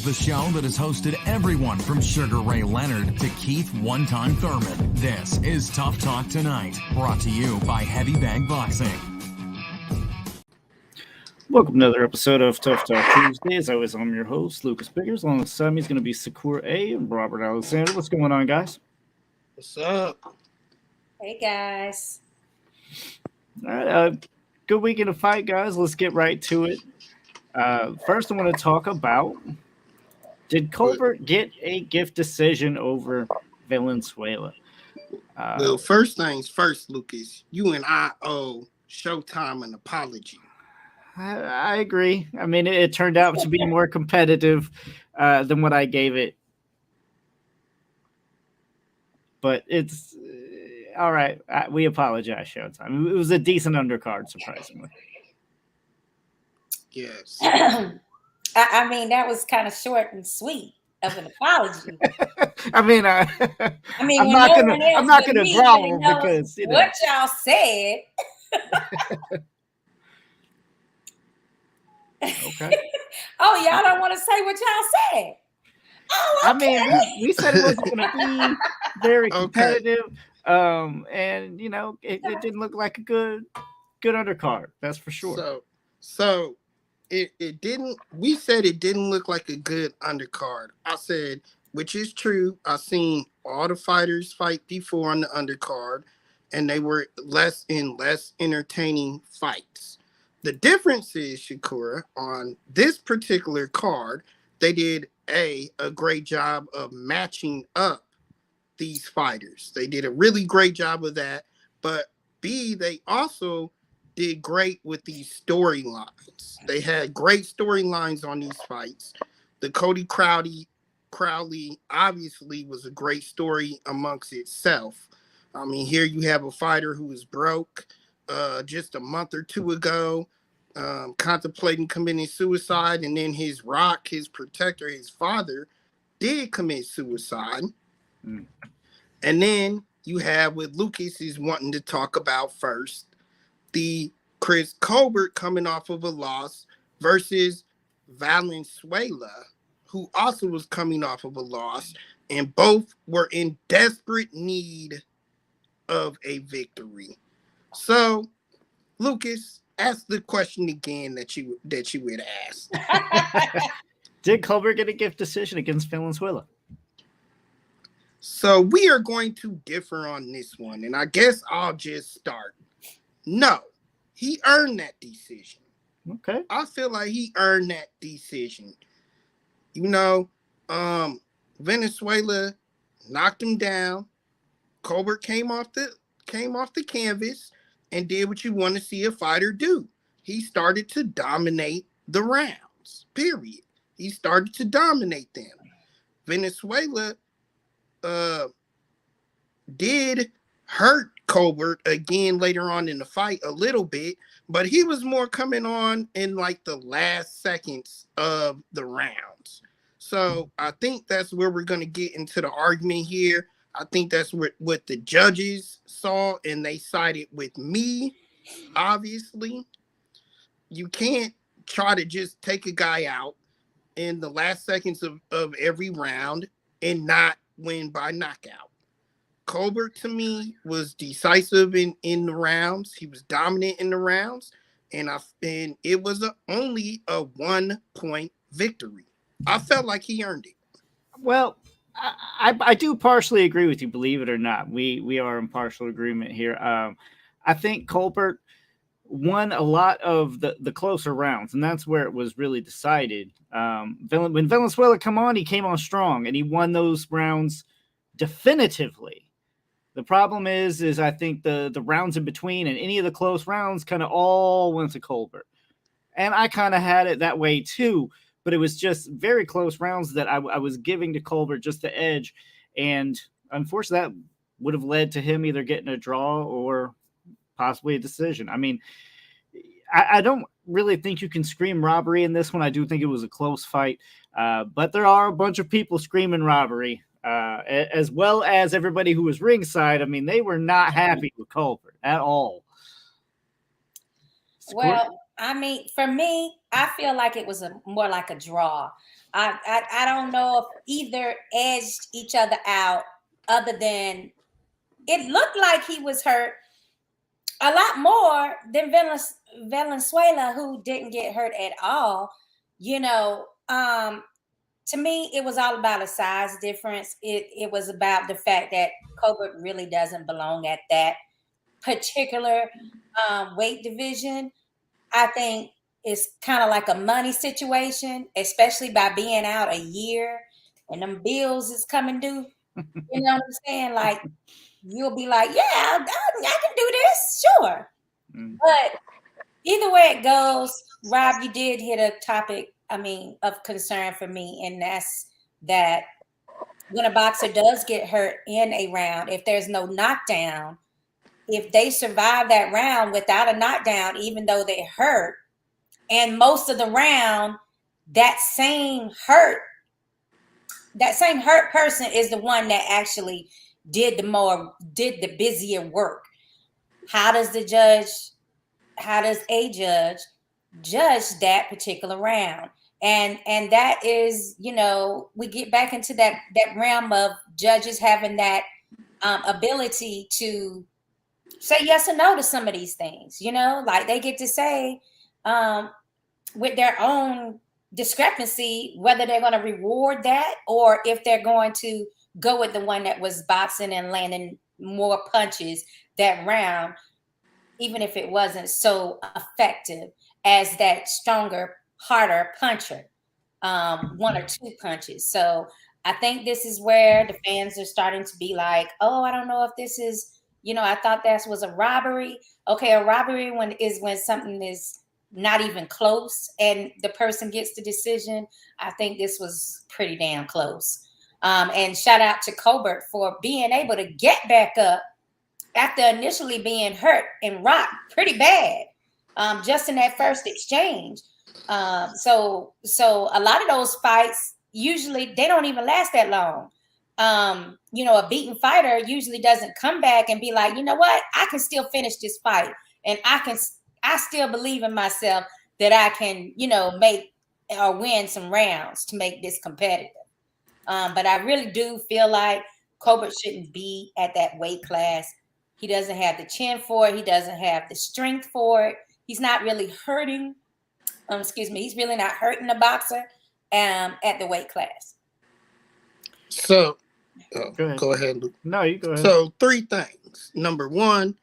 the show that has hosted everyone from Sugar Ray Leonard to Keith One-Time Thurman. This is Tough Talk Tonight, brought to you by Heavy Bag Boxing. Welcome to another episode of Tough Talk Tuesday. As always, I'm your host, Lucas Biggers. Alongside me is going to be Sakura A and Robert Alexander. What's going on, guys? What's up? Hey, guys. All right, good weekend of fight, guys. Let's get right to it. First, I want to talk about, did Colbert get a gift decision over Valenzuela? Well, first things first, Lucas. You and I owe Showtime an apology. I agree. I mean, it turned out to be more competitive than what I gave it. But it's all right. We apologize, Showtime. It was a decent undercard, surprisingly. Yes. I mean, that was kind of short and sweet of an apology. I'm not gonna draw because what y'all said. Okay. Oh, y'all don't want to say what y'all said. Oh, okay. I mean, we said it wasn't going to be very competitive, and you know, it didn't look like a good undercard. That's for sure. So it didn't. We said it didn't look like a good undercard. I said, which is true. I've seen all the fighters fight before on the undercard, and they were less entertaining fights. The difference is, Shakura, on this particular card, they did a great job of matching up these fighters. They did a really great job of that. But B, they also did great with these storylines. They had great storylines on these fights. The Cody Crowley obviously was a great story amongst itself. I mean, here you have a fighter who was broke just a month or two ago, contemplating committing suicide, and then his protector, his father, did commit suicide. And then you have what Lucas is wanting to talk about first, the Chris Colbert coming off of a loss versus Valenzuela, who also was coming off of a loss, and both were in desperate need of a victory. So, Lucas, ask the question again that you would ask. Did Colbert get a gift decision against Valenzuela? So we are going to differ on this one, and I guess I'll just start. No, he earned that decision. Okay. I feel like he earned that decision. You know, Venezuela knocked him down. Colbert came off the canvas and did what you want to see a fighter do. He started to dominate the rounds, period. He started to dominate them. Venezuela did hurt Colbert again later on in the fight a little bit, but he was more coming on in like the last seconds of the rounds. So I think that's where we're going to get into the argument here. I think that's what the judges saw, and they sided with me. Obviously, you can't try to just take a guy out in the last seconds of every round and not win by knockout. Colbert, to me, was decisive in the rounds. He was dominant in the rounds, and it was only a 1-point victory. I felt like he earned it. Well, I do partially agree with you, believe it or not. We are in partial agreement here. I think Colbert won a lot of the closer rounds, and that's where it was really decided. When Valenzuela came on strong, and he won those rounds definitively. The problem is I think the rounds in between and any of the close rounds kind of all went to Colbert. And I kind of had it that way too, but it was just very close rounds that I was giving to Colbert just the edge. And unfortunately, that would have led to him either getting a draw or possibly a decision. I mean, I don't really think you can scream robbery in this one. I do think it was a close fight, but there are a bunch of people screaming robbery, as well as everybody who was ringside. I mean, they were not happy with Colbert at all. Well, I mean, for me, I feel like it was more like a draw. I don't know if either edged each other out, other than it looked like he was hurt a lot more than Valenzuela, who didn't get hurt at all. You know, to me, it was all about a size difference. It was about the fact that Colbert really doesn't belong at that particular weight division. I think it's kind of like a money situation, especially by being out a year and them bills is coming due. You know what I'm saying? Like, you'll be like, yeah, I can do this, sure. But either way it goes, Rob, you did hit a topic, I mean, of concern for me, and that's that when a boxer does get hurt in a round, if there's no knockdown, if they survive that round without a knockdown, even though they hurt, and most of the round, that same hurt person is the one that actually did the busier work. How does a judge judge that particular round? And that is, you know, we get back into that realm of judges having that ability to say yes or no to some of these things, you know, like they get to say with their own discrepancy whether they're going to reward that or if they're going to go with the one that was boxing and landing more punches that round, even if it wasn't so effective as that stronger, harder puncher, one or two punches. So I think this is where the fans are starting to be like, oh, I don't know if this is, you know, I thought that was a robbery. Okay, a robbery when something is not even close and the person gets the decision. I think this was pretty damn close. And shout out to Colbert for being able to get back up after initially being hurt and rocked pretty bad, just in that first exchange. So a lot of those fights, usually they don't even last that long. You know, a beaten fighter usually doesn't come back and be like, you know what, I can still finish this fight. And I still believe in myself that I can, you know, make or win some rounds to make this competitive. But I really do feel like Colbert shouldn't be at that weight class. He doesn't have the chin for it. He doesn't have the strength for it. He's not really hurting. He's really not hurting the boxer at the weight class. So, Go ahead, Luke. No, you go ahead. So, three things. Number one,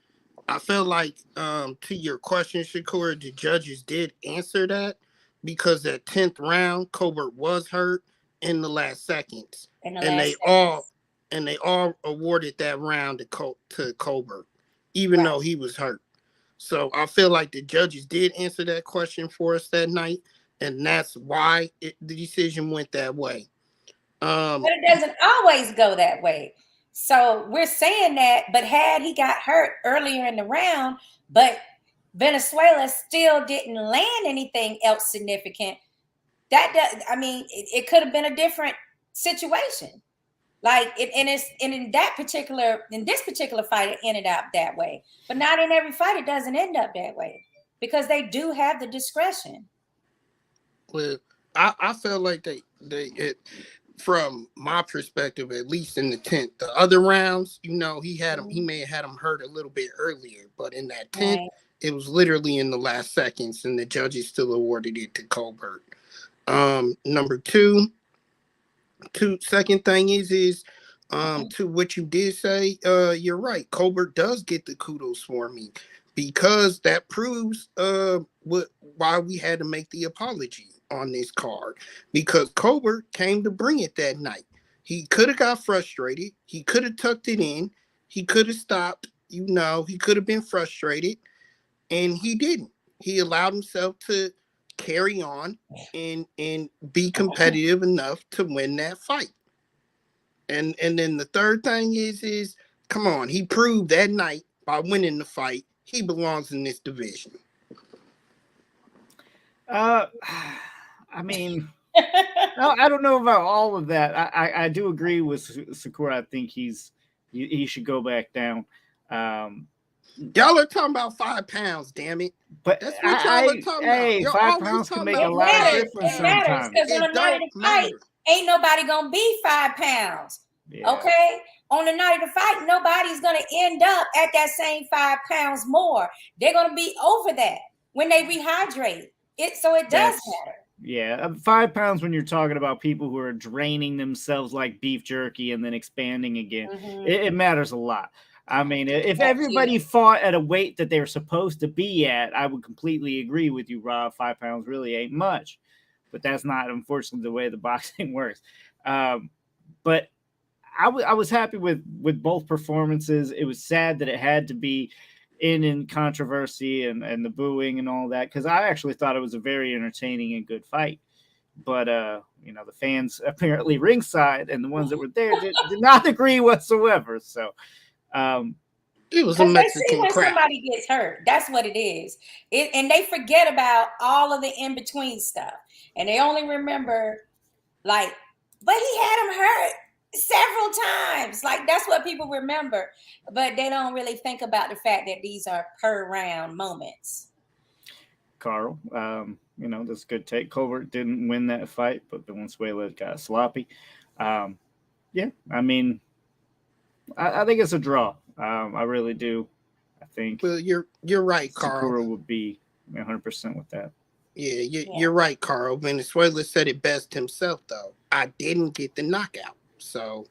I feel like to your question, Shakur, the judges did answer that because that 10th round, Colbert was hurt in the last seconds, they all awarded that round to Colbert, even though he was hurt. So I feel like the judges did answer that question for us that night, and that's why the decision went that way. But it doesn't always go that way. So we're saying that, but had he got hurt earlier in the round, but Venezuela still didn't land anything else significant, it could have been a different situation. Like in this particular fight, it ended up that way. But not in every fight, it doesn't end up that way because they do have the discretion. Well, I feel like they from my perspective, at least in the 10th, the other rounds, you know, he may have had him hurt a little bit earlier, but in that 10th, right, it was literally in the last seconds, and the judges still awarded it to Colbert. Number two, second thing is to what you did say, you're right. Colbert does get the kudos for me because that proves why we had to make the apology on this card, because Colbert came to bring it that night. He could have got frustrated. He could have tucked it in. He could have stopped. You know, he could have been frustrated, and he didn't. He allowed himself to carry on and be competitive enough to win that fight. And then the third thing is come on, he proved that night by winning the fight he belongs in this division. I mean, no, I don't know about all of that. I do agree with Sakura. I think he should go back down. Y'all are talking about 5 pounds, damn it. But That's what y'all are talking about. Y'all 5 always pounds can talking make about a lot of fat. difference It matters sometimes. because on It the night of don't the fight, matter. ain't nobody gonna be 5 pounds. Yeah. Okay, on the night of the fight, nobody's gonna end up at that same 5 pounds more. They're gonna be over that when they rehydrate. So it does matter. Yeah, 5 pounds when you're talking about people who are draining themselves like beef jerky and then expanding again. It matters a lot. I mean, if everybody fought at a weight that they were supposed to be at, I would completely agree with you, Rob. 5 pounds really ain't much, but that's not, unfortunately, the way the boxing works. But I was happy with both performances. It was sad that it had to be in controversy and the booing and all that, because I actually thought it was a very entertaining and good fight. But you know, the fans apparently ringside and the ones that were there did not agree whatsoever. So it was a Mexican when crowd. Somebody gets hurt. That's what it is. And they forget about all of the in between stuff, and they only remember like, but he had him hurt several times. Like, that's what people remember, but they don't really think about the fact that these are per round moments. Carl, you know, that's a good take. Colbert didn't win that fight, but Valenzuela got sloppy. Yeah, I mean, I think it's a draw. I really do. I think. Well, you're right, Carl. Sakura would be 100% with that. Yeah, you're right, Carl. Venezuela said it best himself, though. I didn't get the knockout, so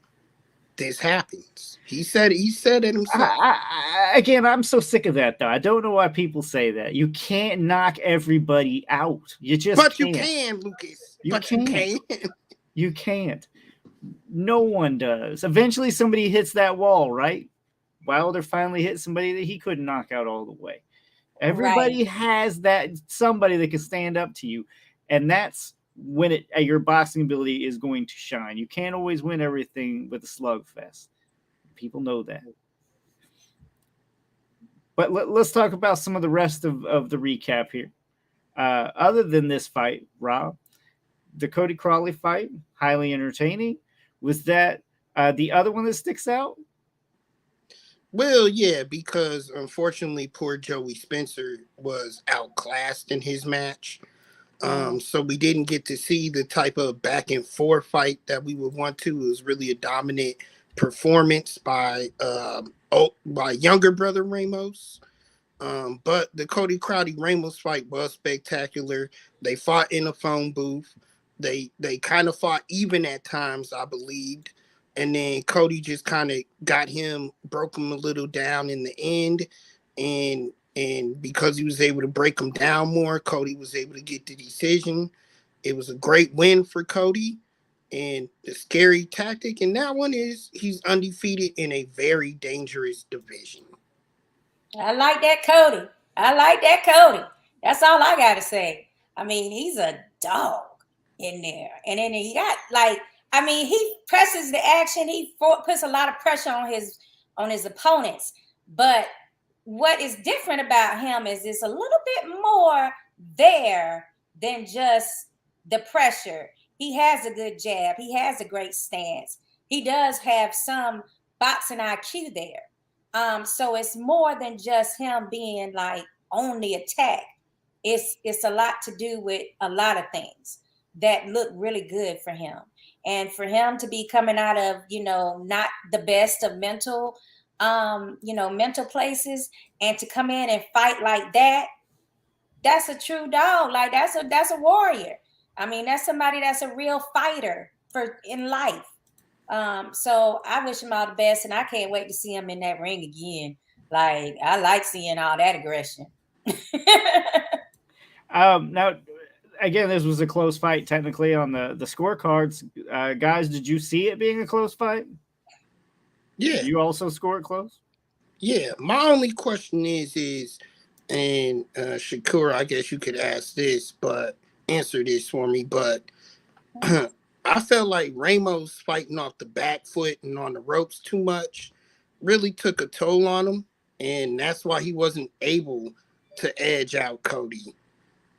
this happens. He said it himself. Again, I'm so sick of that, though. I don't know why people say that. You can't knock everybody out. You just but can't. You can, Lucas. You but can't. You can. You can't. No one does. Eventually, somebody hits that wall, right? Wilder finally hit somebody that he couldn't knock out all the way. Everybody has that somebody that can stand up to you, and that's when your boxing ability is going to shine. You can't always win everything with a slugfest. People know that. But let's talk about some of the rest of the recap here. Other than this fight, Rob, the Cody Crawley fight, highly entertaining. Was that the other one that sticks out? Well, yeah, because unfortunately, poor Joey Spencer was outclassed in his match. So we didn't get to see the type of back and forth fight that we would want to. It was really a dominant performance by younger brother Ramos. But the Cody Crawley Ramos fight was spectacular. They fought in a phone booth. They kind of fought even at times, I believed. And then Cody just kind of broke him a little down in the end. And because he was able to break him down more, Cody was able to get the decision. It was a great win for Cody. And the scary tactic in that one is he's undefeated in a very dangerous division. I like that Cody. That's all I got to say. I mean, he's a dog in there. And then he got he presses the action. He puts a lot of pressure on his opponents. But what is different about him is it's a little bit more there than just the pressure. He has a good jab. He has a great stance. He does have some boxing IQ there. So it's more than just him being like on the attack. It's a lot to do with a lot of things that look really good for him. And for him to be coming out of, not the best of mental places, and to come in and fight like that, that's a true dog. Like that's a warrior. I mean, that's somebody that's a real fighter in life. So I wish him all the best, and I can't wait to see him in that ring again. Like, I like seeing all that aggression. Now, again, this was a close fight technically on the scorecards. Guys, did you see it being a close fight? Yeah. Did you also score it close? Yeah. My only question is, and Shakur, I guess you could answer this for me, but I felt like Ramos fighting off the back foot and on the ropes too much really took a toll on him, and that's why he wasn't able to edge out Cody.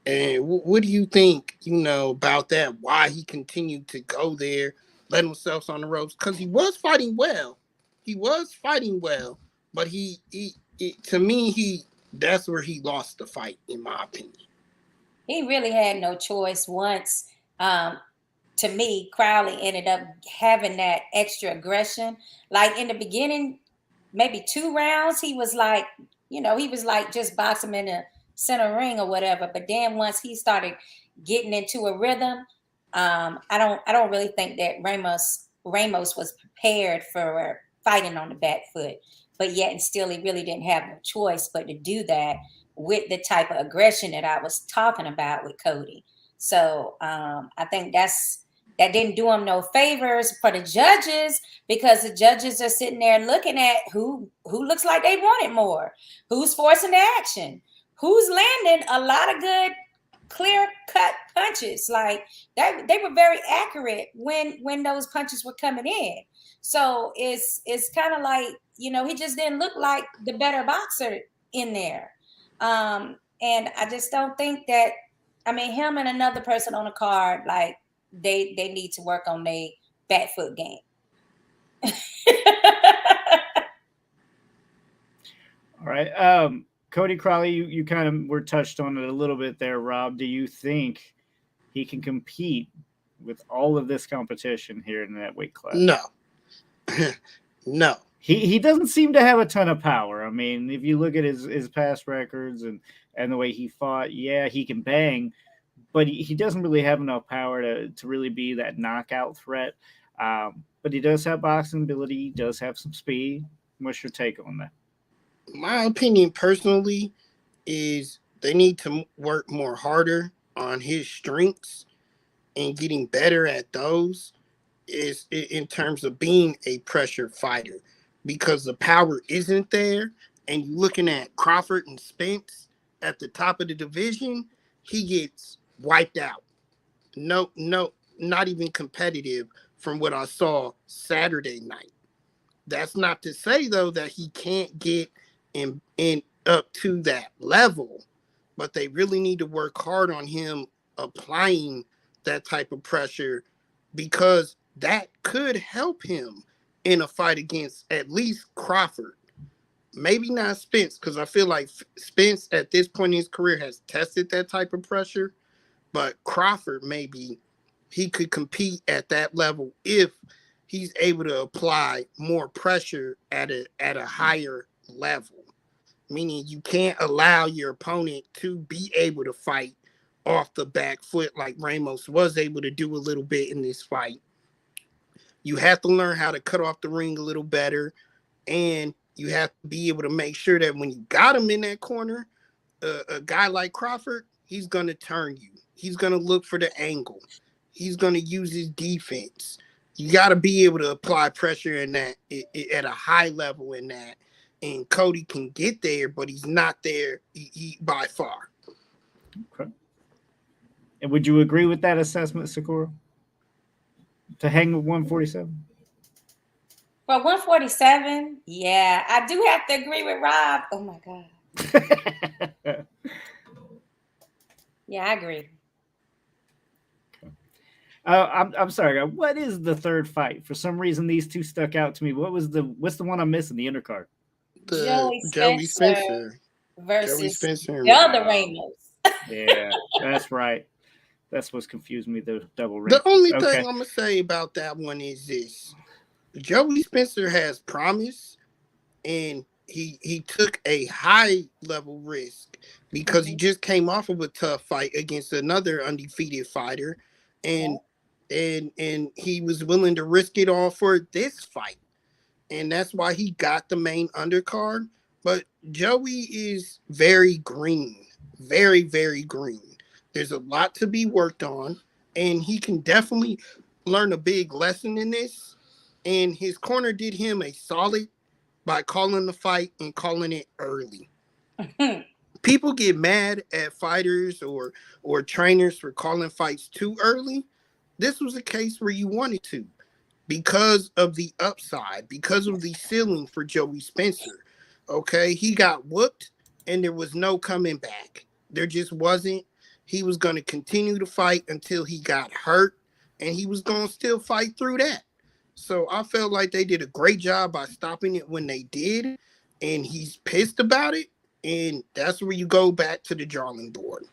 And what do you think, about that? Why he continued to go there, let himself on the ropes? Because he was fighting well. But he to me, that's where he lost the fight, in my opinion. He really had no choice once. To me, Crowley ended up having that extra aggression. Like in the beginning, maybe 2 rounds, he was like, he was like just boxing in the center ring or whatever. But then once he started getting into a rhythm, I don't really think that Ramos was prepared for fighting on the back foot. But yet and still, he really didn't have no choice but to do that with the type of aggression that I was talking about with Cody. So I think that didn't do him no favors for the judges, because the judges are sitting there looking at who looks like they want it more, who's forcing the action, who's landing a lot of good clear cut punches. Like that, they were very accurate when those punches were coming in. So it's kind of like, he just didn't look like the better boxer in there. And I just don't think that, him and another person on the card, like they need to work on their back foot game. All right. Cody Crowley, you kind of were touched on it a little bit there, Rob. Do you think he can compete with all of this competition here in that weight class? No. No. He doesn't seem to have a ton of power. I mean, if you look at his past records and the way he fought, yeah, he can bang, but he doesn't really have enough power to really be that knockout threat. But he does have boxing ability. He does have some speed. What's your take on that? My opinion personally is they need to work more harder on his strengths and getting better at those, is in terms of being a pressure fighter, because the power isn't there. And you're looking at Crawford and Spence at the top of the division, he gets wiped out. No, not even competitive from what I saw Saturday night. That's not to say, though, that he can't get in up to that level, but they really need to work hard on him applying that type of pressure, because that could help him in a fight against at least Crawford. Maybe not Spence, because I feel like Spence at this point in his career has tested that type of pressure, but Crawford, maybe he could compete at that level if he's able to apply more pressure at a higher level. Meaning you can't allow your opponent to be able to fight off the back foot like Ramos was able to do a little bit in this fight. You have to learn how to cut off the ring a little better, and you have to be able to make sure that when you got him in that corner, a guy like Crawford, he's going to turn you. He's going to look for the angle. He's going to use his defense. You got to be able to apply pressure in that at a high level in that. And Cody can get there, but he's not there he by far. Okay. And would you agree with that assessment, Sakura? To hang with 147? For 147, yeah, I do have to agree with Rob. Oh my God. Yeah, I agree. I'm sorry. What is the third fight? For some reason, these two stuck out to me. What's the one I'm missing? The undercard. Joey Spencer versus Spencer the other Ramos. Yeah, that's right. That's what's confused me. The double ring. The only thing I'm gonna say about that one is this: Joey Spencer has promise, and he took a high level risk because he just came off of a tough fight against another undefeated fighter, and he was willing to risk it all for this fight. And that's why he got the main undercard. But Joey is very green, very, very green. There's a lot to be worked on, and he can definitely learn a big lesson in this. And his corner did him a solid by calling the fight and calling it early. People get mad at fighters or trainers for calling fights too early. This was a case where you wanted to, because of the upside, because of the ceiling for Joey Spencer. Okay, he got whooped and there was no coming back. There just wasn't. He was going to continue to fight until he got hurt, and he was going to still fight through that. So I felt like they did a great job by stopping it when they did. and he's pissed about it. And that's where you go back to the drawing board.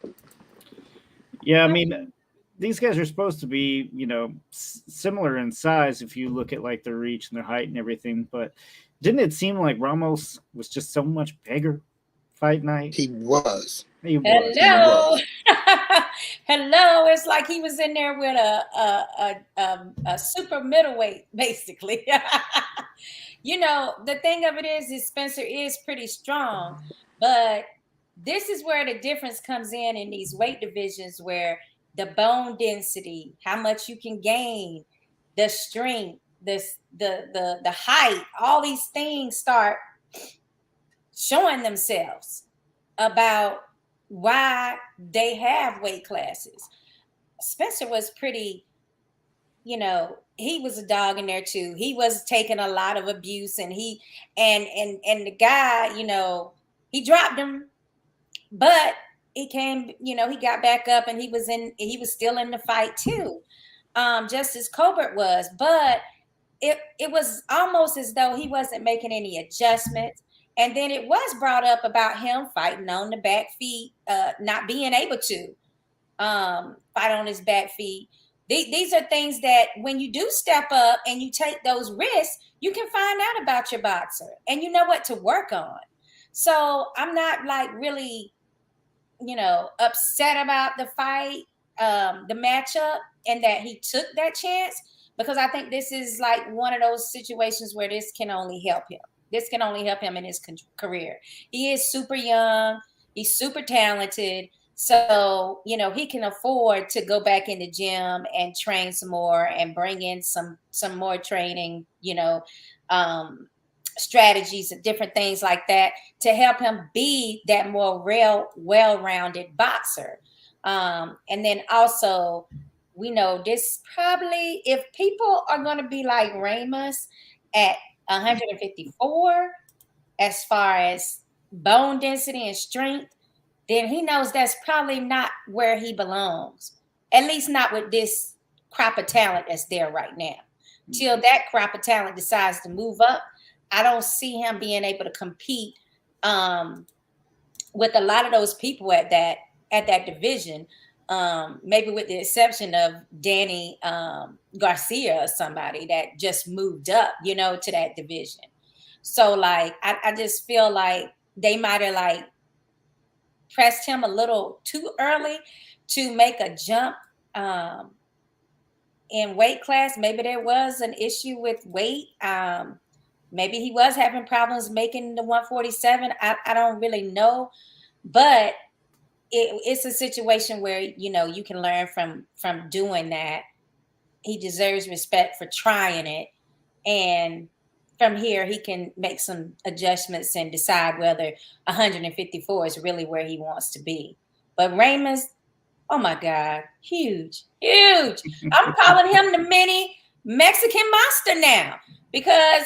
Yeah, I mean, these guys are supposed to be, similar in size if you look at like their reach and their height and everything. But didn't it seem like Ramos was just so much bigger fight night? He was. Hello. Hello. It's like he was in there with a super middleweight, basically. The thing of it is Spencer is pretty strong, but this is where the difference comes in these weight divisions, where the bone density, how much you can gain, the strength, the height, all these things start showing themselves about why they have weight classes. Spencer was pretty, he was a dog in there too. He was taking a lot of abuse, and the guy, he dropped him, but he came, he got back up, and he was still in the fight too. Just as Colbert was, but it was almost as though he wasn't making any adjustments. And then it was brought up about him fighting on the back feet, not being able to fight on his back feet. These are things that when you do step up and you take those risks, you can find out about your boxer and you know what to work on. So I'm not like really, upset about the fight, the matchup, and that he took that chance, because I think this is like one of those situations where this can only help him. This can only help him in his career. He is super young. He's super talented. So, he can afford to go back in the gym and train some more and bring in some more training, strategies and different things like that to help him be that more well-rounded boxer. And then also, we know this probably, if people are going to be like Ramos at 154 as far as bone density and strength, then he knows that's probably not where he belongs, at least not with this crop of talent that's there right now. Till that crop of talent decides to move up, I don't see him being able to compete with a lot of those people at that division. Maybe with the exception of Danny Garcia or somebody that just moved up, to that division. So like, I just feel like they might have like pressed him a little too early to make a jump in weight class. Maybe there was an issue with weight. Maybe he was having problems making the 147. I don't really know, but it's a situation where, you can learn from doing that. He deserves respect for trying it. And from here, he can make some adjustments and decide whether 154 is really where he wants to be. But Ramos, oh my God, huge. I'm calling him the mini Mexican monster now, because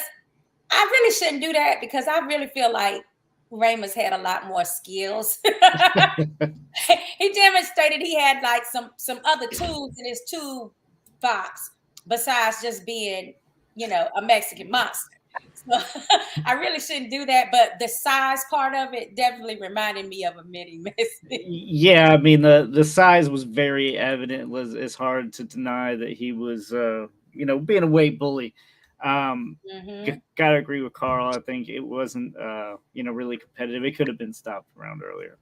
I really shouldn't do that, because I really feel like Ramos had a lot more skills. He demonstrated he had like some other tools in his toolbox besides just being, a Mexican monster. So I really shouldn't do that, but the size part of it definitely reminded me of a mini Mexican. Yeah, I mean the size was very evident. It's hard to deny that he was, being a weight bully. Gotta agree with Carl. I think it wasn't, really competitive. It could have been stopped around earlier.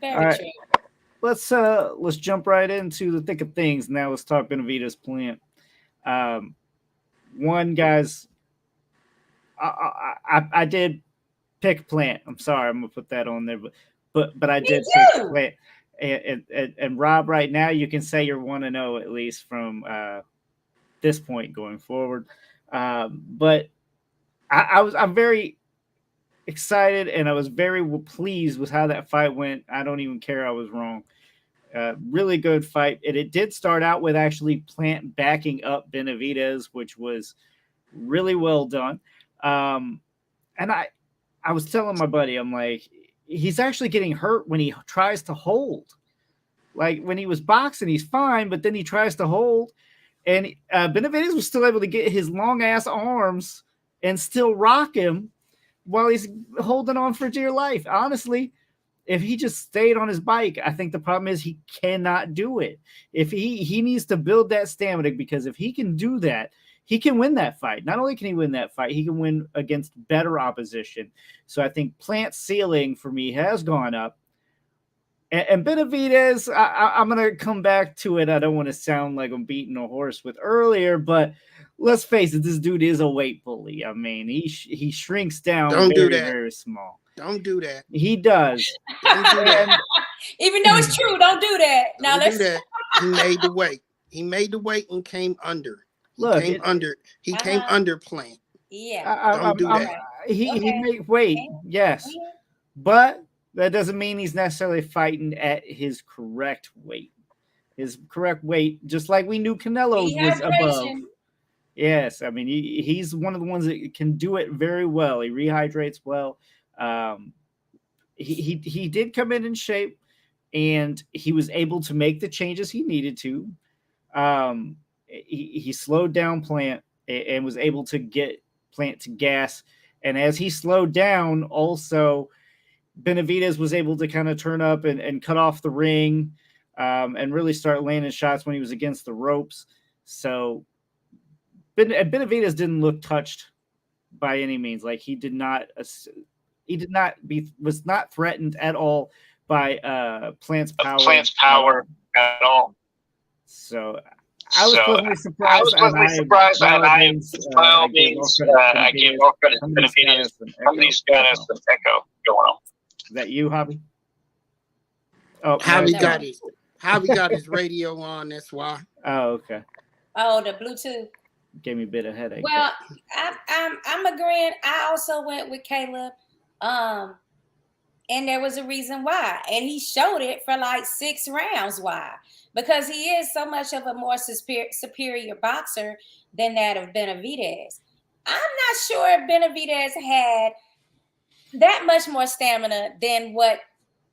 Very true. Let's jump right into the thick of things. Now let's talk Benavidez-Plant. One guys, I did pick Plant. I'm sorry, I'm gonna put that on there, but I did pick Plant. And Rob, right now you can say you're 1-0 at least from this point going forward. But I'm very excited, and I was very pleased with how that fight went. I don't even care I was wrong. Really good fight. And it did start out with actually Plant backing up Benavidez, which was really well done. And I was telling my buddy, I'm like, he's actually getting hurt when he tries to hold. Like when he was boxing, he's fine, but then he tries to hold. And Benavidez was still able to get his long ass arms and still rock him. while he's holding on for dear life. Honestly, if he just stayed on his bike, I think the problem is he cannot do it. If he needs to build that stamina, because if he can do that, he can win that fight. Not only can he win that fight, he can win against better opposition. So I think Plant's ceiling for me has gone up. And Benavidez, I'm going to come back to it. I don't want to sound like I'm beating a horse with earlier, but let's face it, this dude is a weight bully. I mean, he shrinks down very small. Don't do that. He does. Don't do that. Even though it's true, don't do that. Now do that. He made the weight. He made the weight and came under. He came under Plant. Yeah. Don't do that. He made weight, yes. But that doesn't mean he's necessarily fighting at his correct weight. His correct weight, just like we knew Canelo was above. Yes, I mean, he's one of the ones that can do it very well. He rehydrates well. He did come in shape, and he was able to make the changes he needed to. He slowed down Plant and was able to get Plant to gas. And as he slowed down, also Benavidez was able to kind of turn up and cut off the ring and really start landing shots when he was against the ropes. So Benavidez didn't look touched by any means. Like he was not threatened at all by Plant's power at all. So I was pleasantly surprised. And by all means, I gave more credit to Benavidez. Somebody's got us some echo going on. Is that you, Hobby? Oh, Javi got his radio on. That's why. Oh, okay. Oh, the Bluetooth gave me a bit of headache. Well, I'm agreeing. I also went with Caleb, and there was a reason why, and he showed it for like 6 rounds. Why? Because he is so much of a more superior boxer than that of Benavidez. I'm not sure if Benavidez had that much more stamina than what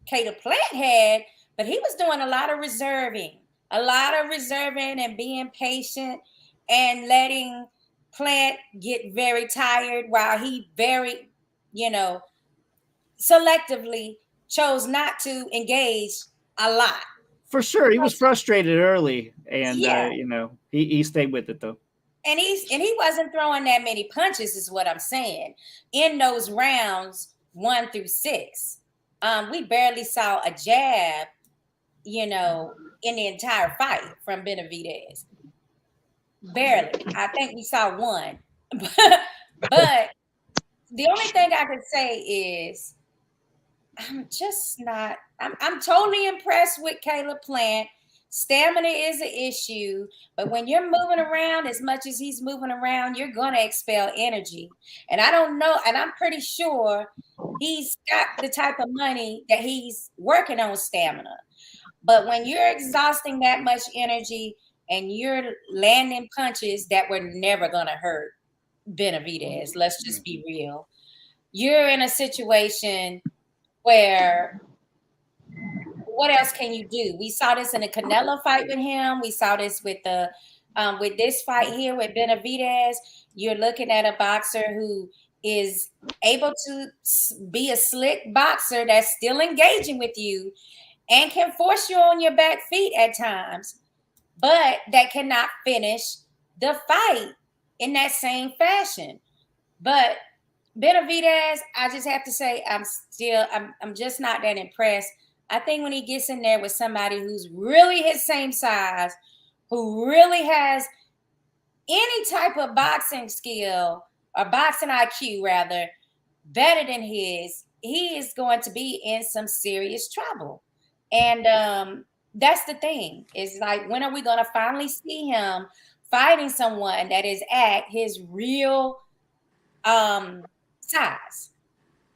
Caleb Plant had, but he was doing a lot of reserving and being patient and letting Plant get very tired while he very, selectively chose not to engage a lot. For sure. He was frustrated early, and, he stayed with it, though. And he wasn't throwing that many punches, is what I'm saying. In those rounds 1 through 6, we barely saw a jab, in the entire fight from Benavidez. Barely. I think we saw one. But the only thing I can say is I'm totally impressed with Caleb Plant. Stamina is an issue, but when you're moving around as much as he's moving around, you're going to expel energy. And I don't know, and I'm pretty sure he's got the type of money that he's working on stamina. But when you're exhausting that much energy and you're landing punches that were never going to hurt Benavidez, let's just be real, you're in a situation where what else can you do? We saw this in the Canelo fight with him. We saw this with this fight here with Benavidez. You're looking at a boxer who is able to be a slick boxer that's still engaging with you and can force you on your back feet at times, but that cannot finish the fight in that same fashion. But Benavidez, I just have to say, I'm just not that impressed. I think when he gets in there with somebody who's really his same size, who really has any type of boxing skill or boxing IQ rather, better than his, he is going to be in some serious trouble. And that's the thing. It's like, when are we going to finally see him fighting someone that is at his real size?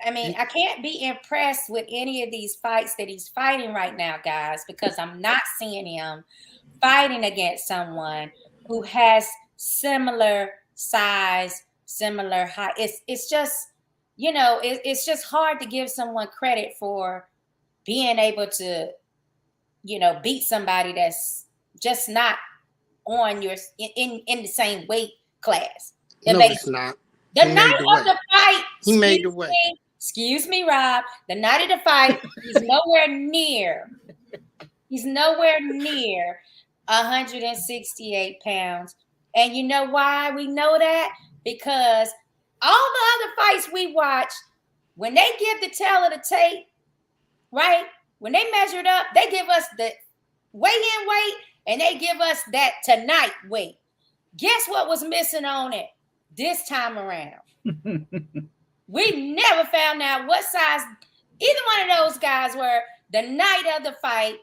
I mean, I can't be impressed with any of these fights that he's fighting right now, guys, because I'm not seeing him fighting against someone who has similar size, similar height. It's just, it's just hard to give someone credit for being able to, beat somebody that's just not on your in the same weight class. No, it's not. The night of the fight, he made the weight. Excuse me, Rob. The night of the fight, he's nowhere near. He's nowhere near 168 pounds. And you know why we know that? Because all the other fights we watch, when they give the tail of the tape, right? When they measure it up, they give us the weigh-in weight and they give us that tonight weight. Guess what was missing on it this time around? We never found out what size either one of those guys were the night of the fight.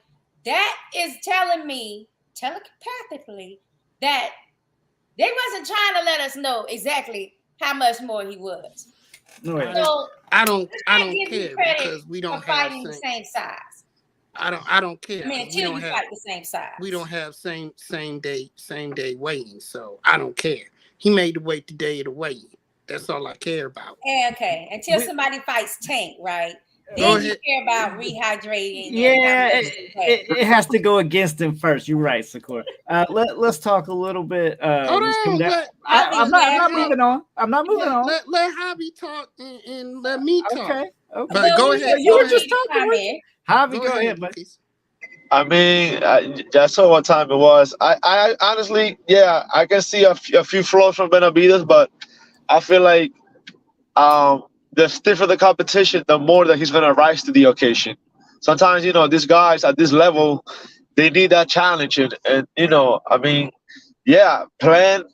That is telling me telepathically that they wasn't trying to let us know exactly how much more he was. So I don't care because we don't have same size. I don't care. I mean, until you fight the same size. We don't have same day weighing, so I don't care. He made the weight the day of the weigh-in. That's all I care about. Okay, until somebody fights Tank, right? Then you care about rehydrating. Yeah, it has to go against him first. You're right, Sakura. Let's talk a little bit. Hold on. I'm not moving on. I'm not moving on. Let Javi talk and let me talk. Okay. But go ahead. You were just talking. Javi, go ahead, buddy. I mean, I saw what time it was. I honestly, yeah, I can see a few flaws from Benavidez, but I feel like the stiffer the competition, the more that he's going to rise to the occasion. Sometimes, these guys at this level, they need that challenge. And I mean, yeah, Plant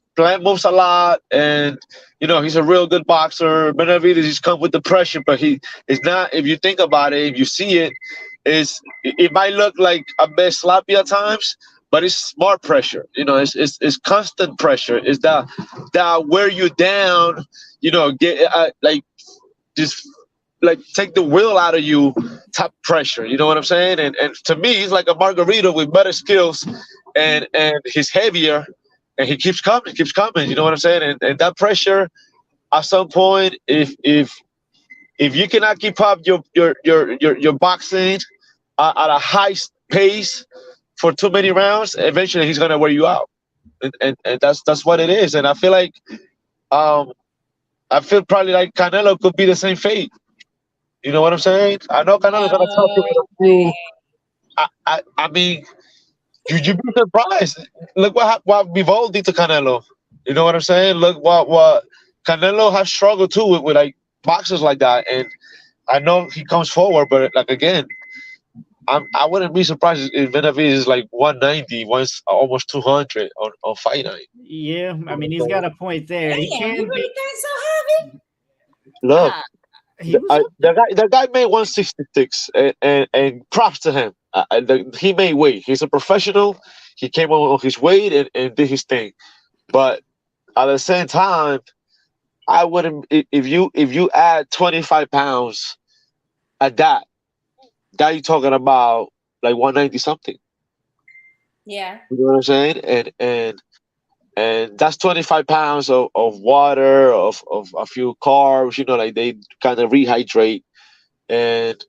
moves a lot. And, he's a real good boxer. Benavidez, he's come with the pressure, but he is not, if you think about it, if you see it, it might look like a bit sloppy at times, but it's smart pressure. It's constant pressure. It's that wear you down, get just take the will out of you type pressure. You know what I'm saying? And to me, he's like a margarita with better skills, and he's heavier, and he keeps coming. You know what I'm saying? And that pressure, at some point, if you cannot keep up your boxing at a high pace for too many rounds, eventually he's gonna wear you out, and that's what it is. And I feel like probably like Canelo could be the same fate. You know what I'm saying? I know Canelo's gonna talk to you. I mean, you'd be surprised. Look what Bivol did to Canelo. You know what I'm saying? Look what Canelo has struggled too with like boxers like that, and I know he comes forward, but like again, I wouldn't be surprised if Benavidez is like 190, once almost 200 on fight night. Yeah, I mean, he's got a point there. Damn, He can you really be. think so heavy? Look, the guy made 166, and props to him. He made weight. He's a professional. He came on his weight and did his thing. But at the same time, I wouldn't. If you add 25 pounds at that you're talking about like 190 something. Yeah. You know what I'm saying? And that's 25 pounds of water, of a few carbs, like they kind of rehydrate. And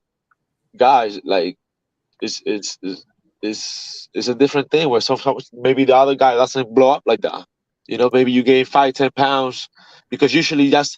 guys, like it's a different thing where sometimes maybe the other guy doesn't blow up like that. Maybe you gain 5-10 pounds, because usually that's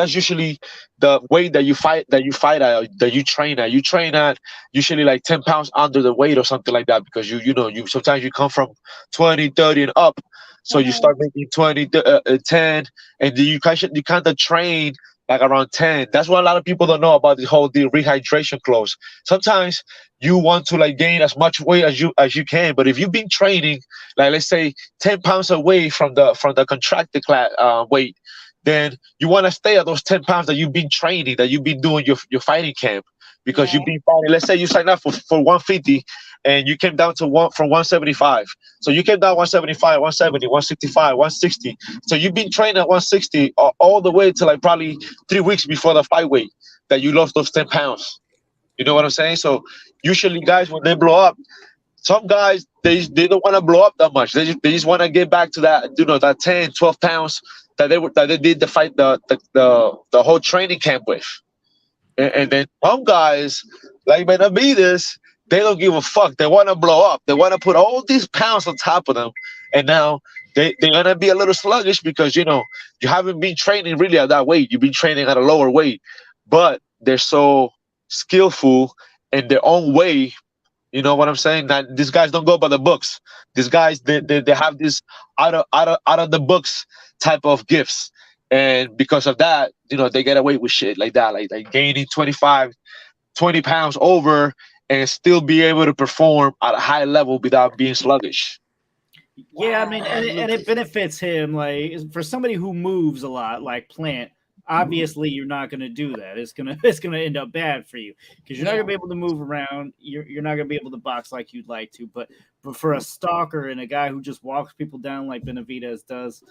usually the weight that you fight at, that you train at. You train at usually like 10 pounds under the weight or something like that, because you sometimes you come from 20, 30 and up. So you start making 20, 10, and then you kind of train like around 10. That's what a lot of people don't know about the rehydration clause. Sometimes you want to like gain as much weight as you can, but if you've been training, like let's say 10 pounds away from the contracted weight, then you want to stay at those 10 pounds that you've been training, that you've been doing your fighting camp, because you've been fighting. Let's say you sign up for 150 and you came down to from 175. So you came down 175, 170, 165, 160. So you've been training at 160 all the way to like probably 3 weeks before the fight weight that you lost those 10 pounds. You know what I'm saying? So usually guys, when they blow up, some guys, they don't want to blow up that much. They just want to get back to that, that 10, 12 pounds that they did the fight, the whole training camp with. And then some guys like Benavidez, they don't give a fuck. They want to blow up. They want to put all these pounds on top of them. And now they're gonna be a little sluggish because you haven't been training really at that weight. You've been training at a lower weight, but they're so skillful in their own way. You know what I'm saying? That these guys don't go by the books. These guys they have this out of the books type of gifts, and because of that, they get away with shit like that, like gaining 20 pounds over and still be able to perform at a high level without being sluggish. Yeah, I mean, and it benefits him. Like for somebody who moves a lot, like Plant, obviously you're not going to do that. It's gonna end up bad for you because you're not going to be able to move around. You're not going to be able to box like you'd like to. But for a stalker and a guy who just walks people down like Benavidez does,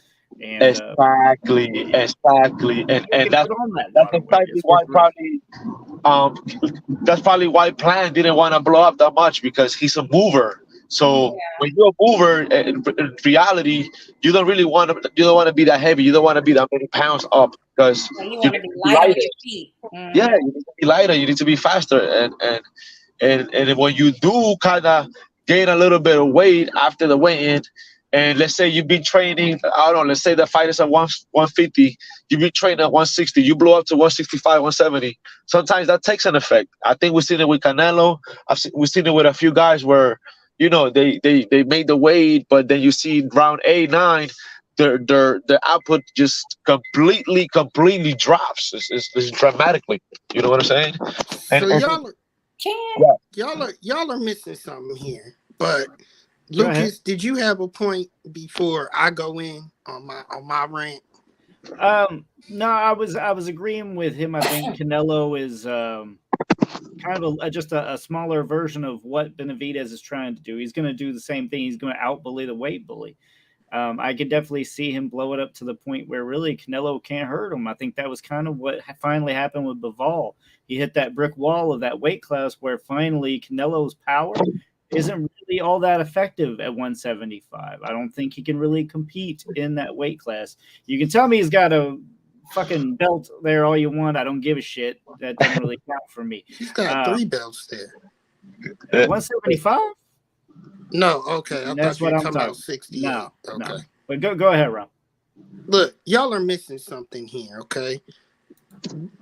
and exactly, and that's exactly why that's probably why Plant didn't want to blow up that much because he's a mover. So when you're a mover, in reality, you don't want to be that heavy. You don't want to be that many pounds up because you want to be lighter on your feet. Mm-hmm. Yeah, you need to be lighter. You need to be faster, and when you do kind of gain a little bit of weight after the weigh-in, and let's say you've been training, I don't know, let's say the fight is at 150, you've been training at 160, you blow up to 165, 170. Sometimes that takes an effect. I think we've seen it with Canelo. We've seen it with a few guys where they made the weight, but then you see round 8, 9, their output just completely drops. It's dramatically. You know what I'm saying? Y'all are missing something here. But Lucas, did you have a point before I go in on my rant? No, I was agreeing with him. I think Canelo is kind of just a smaller version of what Benavidez is trying to do. He's going to do the same thing. He's going to outbully the weight bully. I could definitely see him blow it up to the point where really Canelo can't hurt him. I think that was kind of what finally happened with Bivol. He hit that brick wall of that weight class where finally Canelo's power isn't really all that effective at 175. I don't think he can really compete in that weight class. You can tell me he's got a fucking belt there all you want. I don't give a shit. That doesn't really count for me. He's got 3 belts there. 175? No, okay. I That's thought you what were I'm talking about 60. No, okay. No. But go ahead, Rob. Look, y'all are missing something here, okay?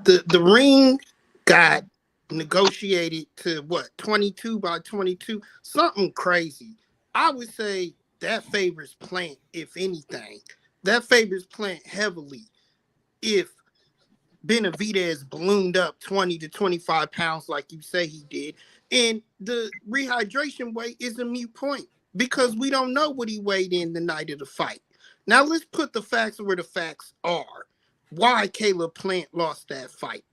The ring got negotiated to what, 22 by 22? Something crazy. I would say that favors Plant, if anything. That favors Plant heavily if Benavidez ballooned up 20 to 25 pounds like you say he did. And the rehydration weight is a mute point because we don't know what he weighed in the night of the fight. Now let's put the facts where the facts are. Why Caleb Plant lost that fight.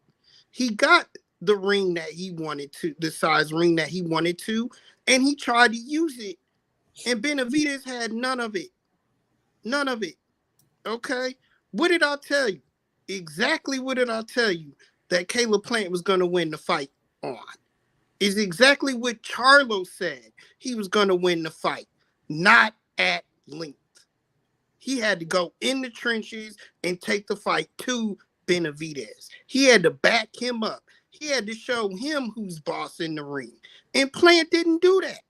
He got the ring that he wanted to, the size ring that he wanted to, and he tried to use it. And Benavidez had none of it. None of it. Okay? What did I tell you? Exactly what did I tell you that Caleb Plant was going to win the fight on? Is exactly what Charlo said he was going to win the fight, not at length. He had to go in the trenches and take the fight to Benavidez. He had to back him up. He had to show him who's boss in the ring. And Plant didn't do that.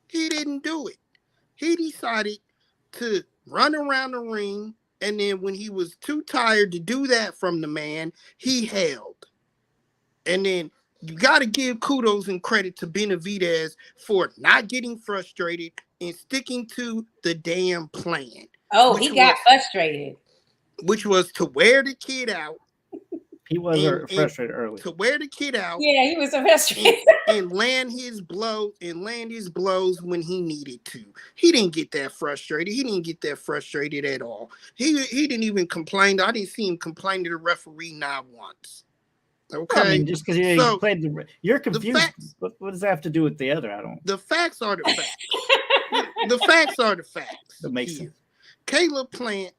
He didn't do it. He decided to run around the ring, and then when he was too tired to do that from the man, he held. And then you got to give kudos and credit to Benavidez for not getting frustrated and sticking to the damn plan. Oh, he got frustrated. Which was to wear the kid out. He was frustrated early. To wear the kid out. Yeah, he was frustrated. and land his blows when he needed to. He didn't get that frustrated. He didn't get that frustrated at all. He didn't even complain. I didn't see him complain to the referee not once. Okay. I mean, just because he played you're confused. What does that have to do with the other? I don't. The facts are the facts. The facts are the facts. That makes sense. Caleb Plant,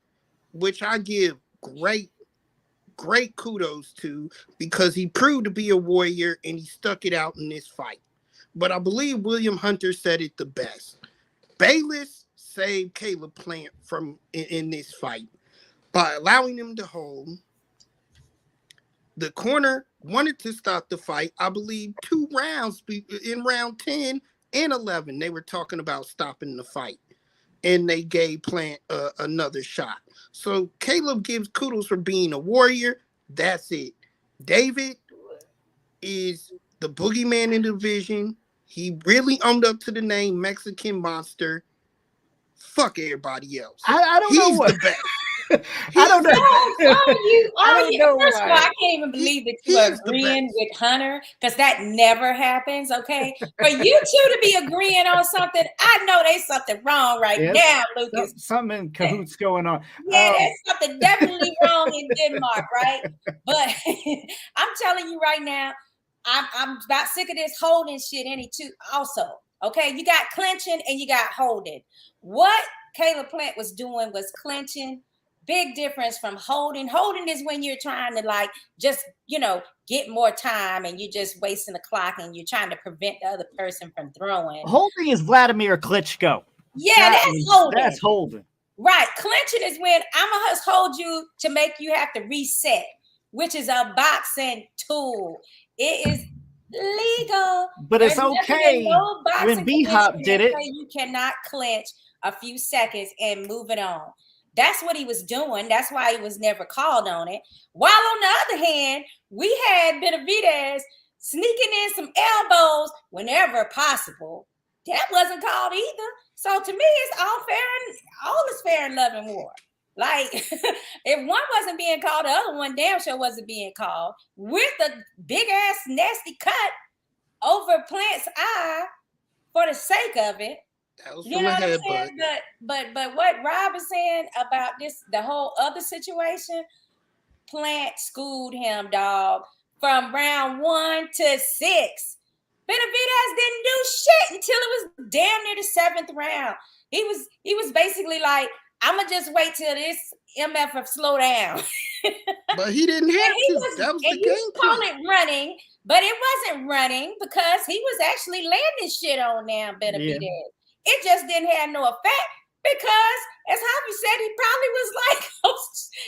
which I give great kudos to because he proved to be a warrior and he stuck it out in this fight. But I believe William Hunter said it the best. Bayless saved Caleb Plant from in this fight by allowing him to hold. The corner wanted to stop the fight. I believe 2 rounds in round 10 and 11. They were talking about stopping the fight. and they gave Plant another shot. So Caleb gives kudos for being a warrior. That's it. David is the boogeyman in the division. He really owned up to the name Mexican Monster. Fuck everybody else. I don't know what. The best. I don't know. First of all, I can't even believe that you are agreeing with Hunter, because that never happens. Okay, for you two to be agreeing on something, I know there's something wrong now, Lucas. Something in cahoots going on. Yeah, there's something definitely wrong in Denmark, right? But I'm telling you right now, I'm about sick of this holding shit. Also, okay, you got clinching and you got holding. What Caleb Plant was doing was clinching. Big difference from holding. Holding is when you're trying to just, get more time and you're just wasting the clock and you're trying to prevent the other person from throwing. Holding is Vladimir Klitschko. Yeah, that's holding. That's holding. Right. Clinching is when I'm going to just hold you to make you have to reset, which is a boxing tool. It is legal. But it's okay when B-Hop did it. You cannot clinch a few seconds and move it on. That's what he was doing. That's why he was never called on it. While on the other hand, we had Benavidez sneaking in some elbows whenever possible. That wasn't called either. So to me, it's all is fair in love and war. Like, if one wasn't being called, the other one damn sure wasn't being called, with a big ass nasty cut over Plant's eye for the sake of it. That was you know what I'm saying? But what Rob is saying about this, the whole other situation, Plant schooled him, dog, from round 1 to 6. Benavidez didn't do shit until it was damn near the 7th round. He was basically like, I'm gonna just wait till this MF slow down. But he didn't have to. That was the game plan. Call it running, but it wasn't running because he was actually landing shit on them, Benavidez. Yeah. It just didn't have no effect because, as Javi said, he probably was like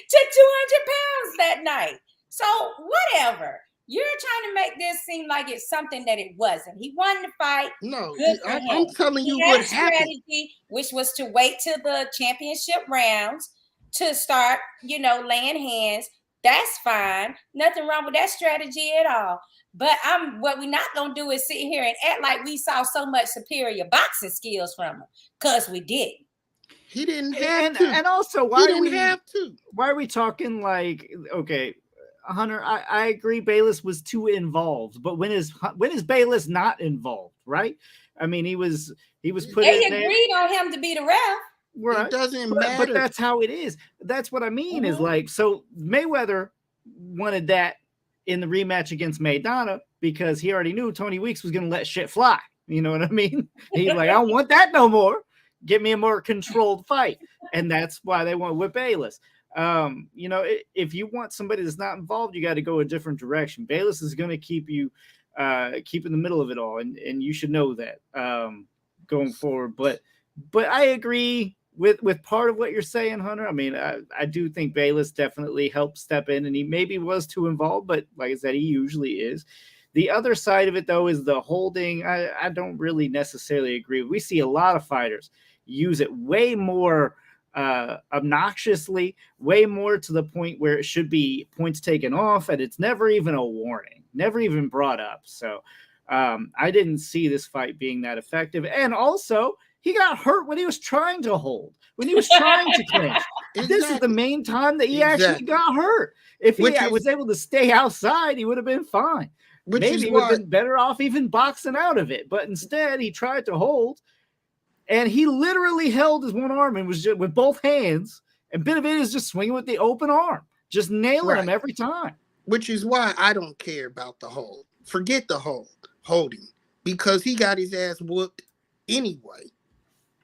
to 200 pounds that night. So whatever. You're trying to make this seem like it's something that it wasn't. He won the fight. No, I'm telling you what happened. Which was to wait till the championship rounds to start, laying hands. That's fine. Nothing wrong with that strategy at all. But what we're not going to do is sit here and act like we saw so much superior boxing skills from him, because we didn't. He didn't have to. And also, why are we talking like, okay, Hunter, I agree Bayless was too involved, but when is Bayless not involved, right? I mean, he was put in there. They agreed on him to be the ref. Right. It doesn't matter. But that's how it is. That's what I mean, is like, so Mayweather wanted that in the rematch against Maidana because he already knew Tony Weeks was going to let shit fly. You know what I mean? He's like, I don't want that no more. Give me a more controlled fight. And that's why they went with Bayless. If you want somebody that's not involved, you got to go a different direction. Bayless is going to keep you keep in the middle of it all, and you should know that going forward. But I agree with part of what you're saying, Hunter. I mean, I do think Bayless definitely helped step in, and he maybe was too involved, but like I said, he usually is. The other side of it, though, is the holding. I don't really necessarily agree. We see a lot of fighters use it way more obnoxiously, way more to the point where it should be points taken off, and it's never even a warning, never even brought up. So I didn't see this fight being that effective. And also, he got hurt when he was trying to hold, when he was trying to clinch. Exactly. This is the main time that he actually got hurt. If he was able to stay outside, he would have been fine. Maybe he would have been better off even boxing out of it. But instead, he tried to hold, and he literally held his one arm and was just with both hands. And Benavidez just swinging with the open arm, just nailing him every time. Which is why I don't care about the hold. Forget the holding, because he got his ass whooped anyway.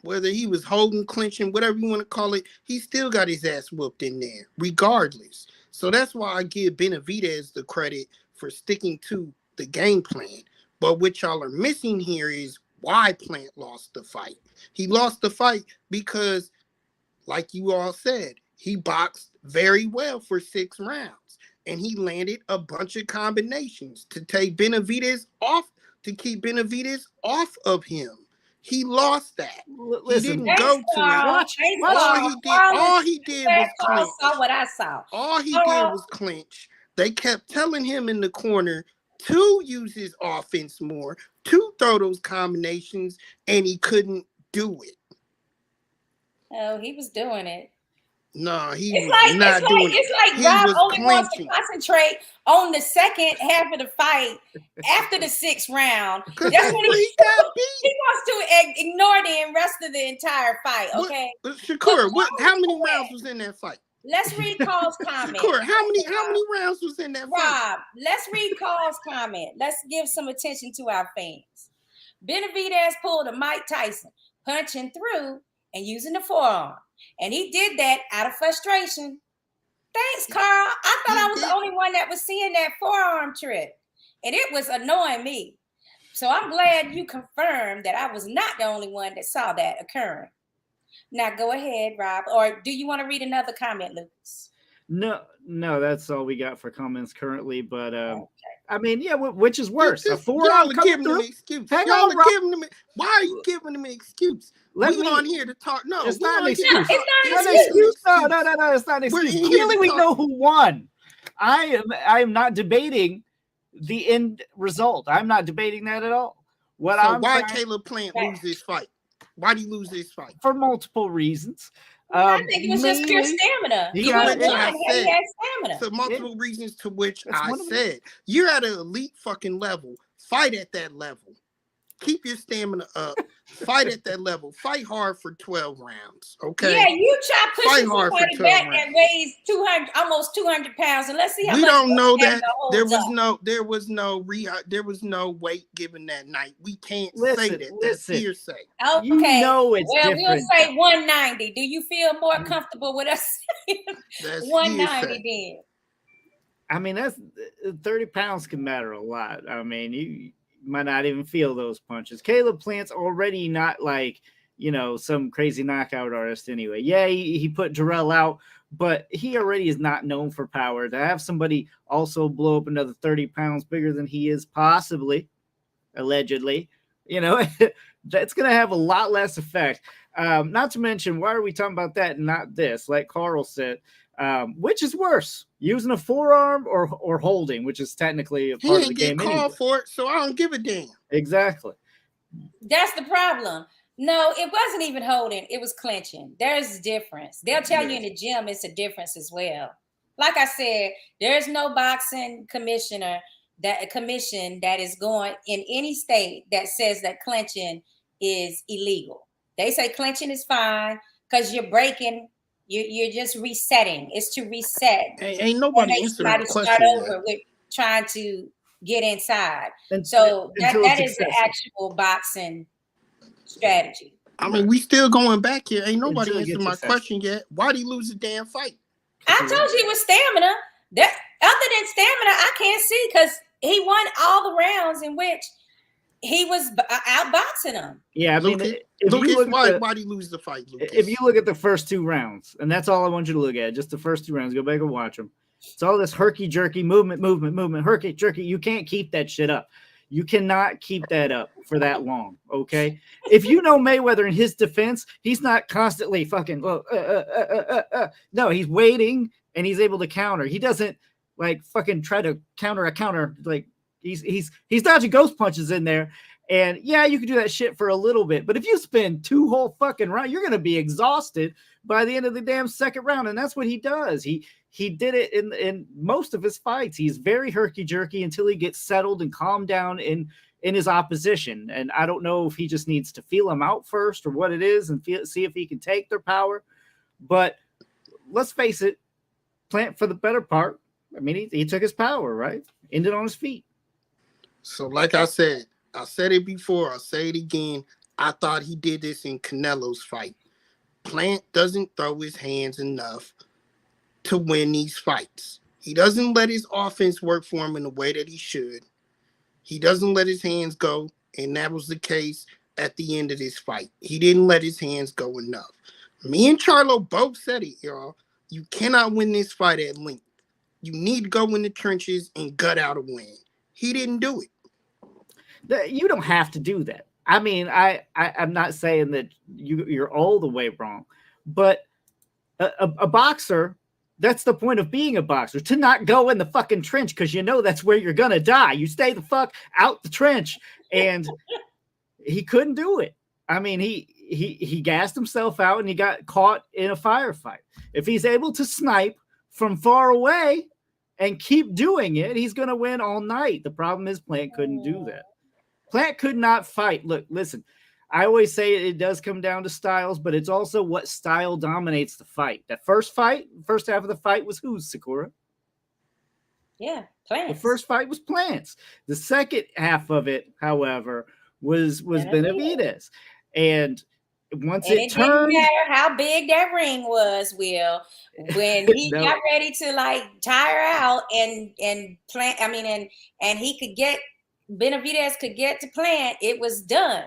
Whether he was holding, clinching, whatever you want to call it, he still got his ass whooped in there, regardless. So that's why I give Benavidez the credit for sticking to the game plan. But what y'all are missing here is why Plant lost the fight. He lost the fight because, like you all said, he boxed very well for 6 rounds. And he landed a bunch of combinations to take Benavidez off, to keep Benavidez off of him. He lost that. Listen, he didn't go to it. All he did was clinch. Saw what I saw. All he did was clinch. They kept telling him in the corner to use his offense more, to throw those combinations, and he couldn't do it. Oh, he was doing it. No, he was not doing it. It's like Rob only wants to concentrate on the second half of the fight after the 6th round. That's when he got beat. He wants to ignore the rest of the entire fight, okay? Shakur, how many rounds was in that fight? Let's read Carl's comment. Shakur, how many rounds was in that fight? Rob, let's read Carl's comment. Let's give some attention to our fans. Benavidez pulled a Mike Tyson, punching through and using the forearm. And he did that out of frustration. Thanks, Carl. I thought I was the only one that was seeing that forearm trick. And it was annoying me. So I'm glad you confirmed that I was not the only one that saw that occurring. Now go ahead, Rob. Or do you want to read another comment, Lucas? No, that's all we got for comments currently. But I mean, yeah, which is worse? A forearm coming through? Why are you giving him an excuse? We on here to talk. No, it's not an excuse. It's not an excuse. No, it's not an excuse. Clearly, we know who won. I am not debating the end result. I'm not debating that at all. Why Caleb Plant lose this fight? Why did he lose this fight? For multiple reasons. I think it was just pure stamina. He had stamina. So multiple reasons to which I said, you're at an elite fucking level. Fight at that level. Keep your stamina up. Fight at that level. Fight hard for 12 rounds. Okay. Yeah, you try pushing somebody back that weighs 200, almost 200 pounds, and let's see how much. We don't know that there was no weight given that night. We can't say that. That's hearsay. Okay. You know it's different. We'll say 190. Do you feel more comfortable with us saying 190 then? I mean, that's 30 pounds can matter a lot. I mean, you might not even feel those punches. Caleb Plant's already not like, some crazy knockout artist anyway. Yeah, he put Jarrell out, but he already is not known for power. To have somebody also blow up another 30 pounds bigger than he is, possibly, allegedly, that's going to have a lot less effect. Not to mention, why are we talking about that and not this? Like Carl said, which is worse, using a forearm or holding, which is technically a part of the game. He didn't get called for it, so I don't give a damn. Exactly. That's the problem. No, it wasn't even holding. It was clinching. There's a difference. They'll tell you in the gym it's a difference as well. Like I said, there's no boxing commission that is going in any state that says that clinching is illegal. They say clinching is fine because you're breaking. You're just resetting. It's to reset. Ain't nobody answering the question. Start over with trying to get inside. So that is the actual boxing strategy. I mean, we still going back here. Ain't nobody answered my question yet. Why did he lose the damn fight? I told you it was stamina. Other than stamina, I can't see because he won all the rounds in which he was outboxing him. Yeah, I mean, Lucas, why did he lose the fight, Lucas? If you look at the first 2 rounds, and that's all I want you to look at, just the first 2 rounds, go back and watch them. It's all this herky-jerky movement, herky-jerky. You can't keep that shit up. You cannot keep that up for that long, okay? If you know Mayweather in his defense, he's not constantly fucking, no, he's waiting, and he's able to counter. He doesn't, like, fucking try to counter a counter, like, He's dodging ghost punches in there. And yeah, you can do that shit for a little bit. But if you spend 2 whole fucking rounds, you're going to be exhausted by the end of the damn second round. And that's what he does. He did it in most of his fights. He's very herky-jerky until he gets settled and calmed down in his opposition. And I don't know if he just needs to feel them out first or what it is and see if he can take their power. But let's face it, Plant, for the better part, I mean, he took his power, right? Ended on his feet. So like I said it before, I'll say it again. I thought he did this in Canelo's fight. Plant doesn't throw his hands enough to win these fights. He doesn't let his offense work for him in the way that he should. He doesn't let his hands go, and that was the case at the end of this fight. He didn't let his hands go enough. Me and Charlo both said it, y'all. You cannot win this fight at length. You need to go in the trenches and gut out a win. He didn't do it. You don't have to do that. I mean, I'm not saying that you're all the way wrong, but a boxer, that's the point of being a boxer, to not go in the fucking trench because you know that's where you're gonna die. You stay the fuck out the trench, and he couldn't do it. I mean, he gassed himself out and he got caught in a firefight. If he's able to snipe from far away and keep doing it, he's gonna win all night. The problem is Plant couldn't do that. Plant could not fight. Look, listen, I always say it does come down to styles, but it's also what style dominates the fight. That first half of the fight was whose, Sakura? Yeah, Plants. The first fight was Plant's. The second half of it, however, was Benavidez. And once it turned, didn't matter how big that ring was, Will, when he got ready to like tire out and Plant, I mean, and he could get, Benavidez could get to Plant, it was done.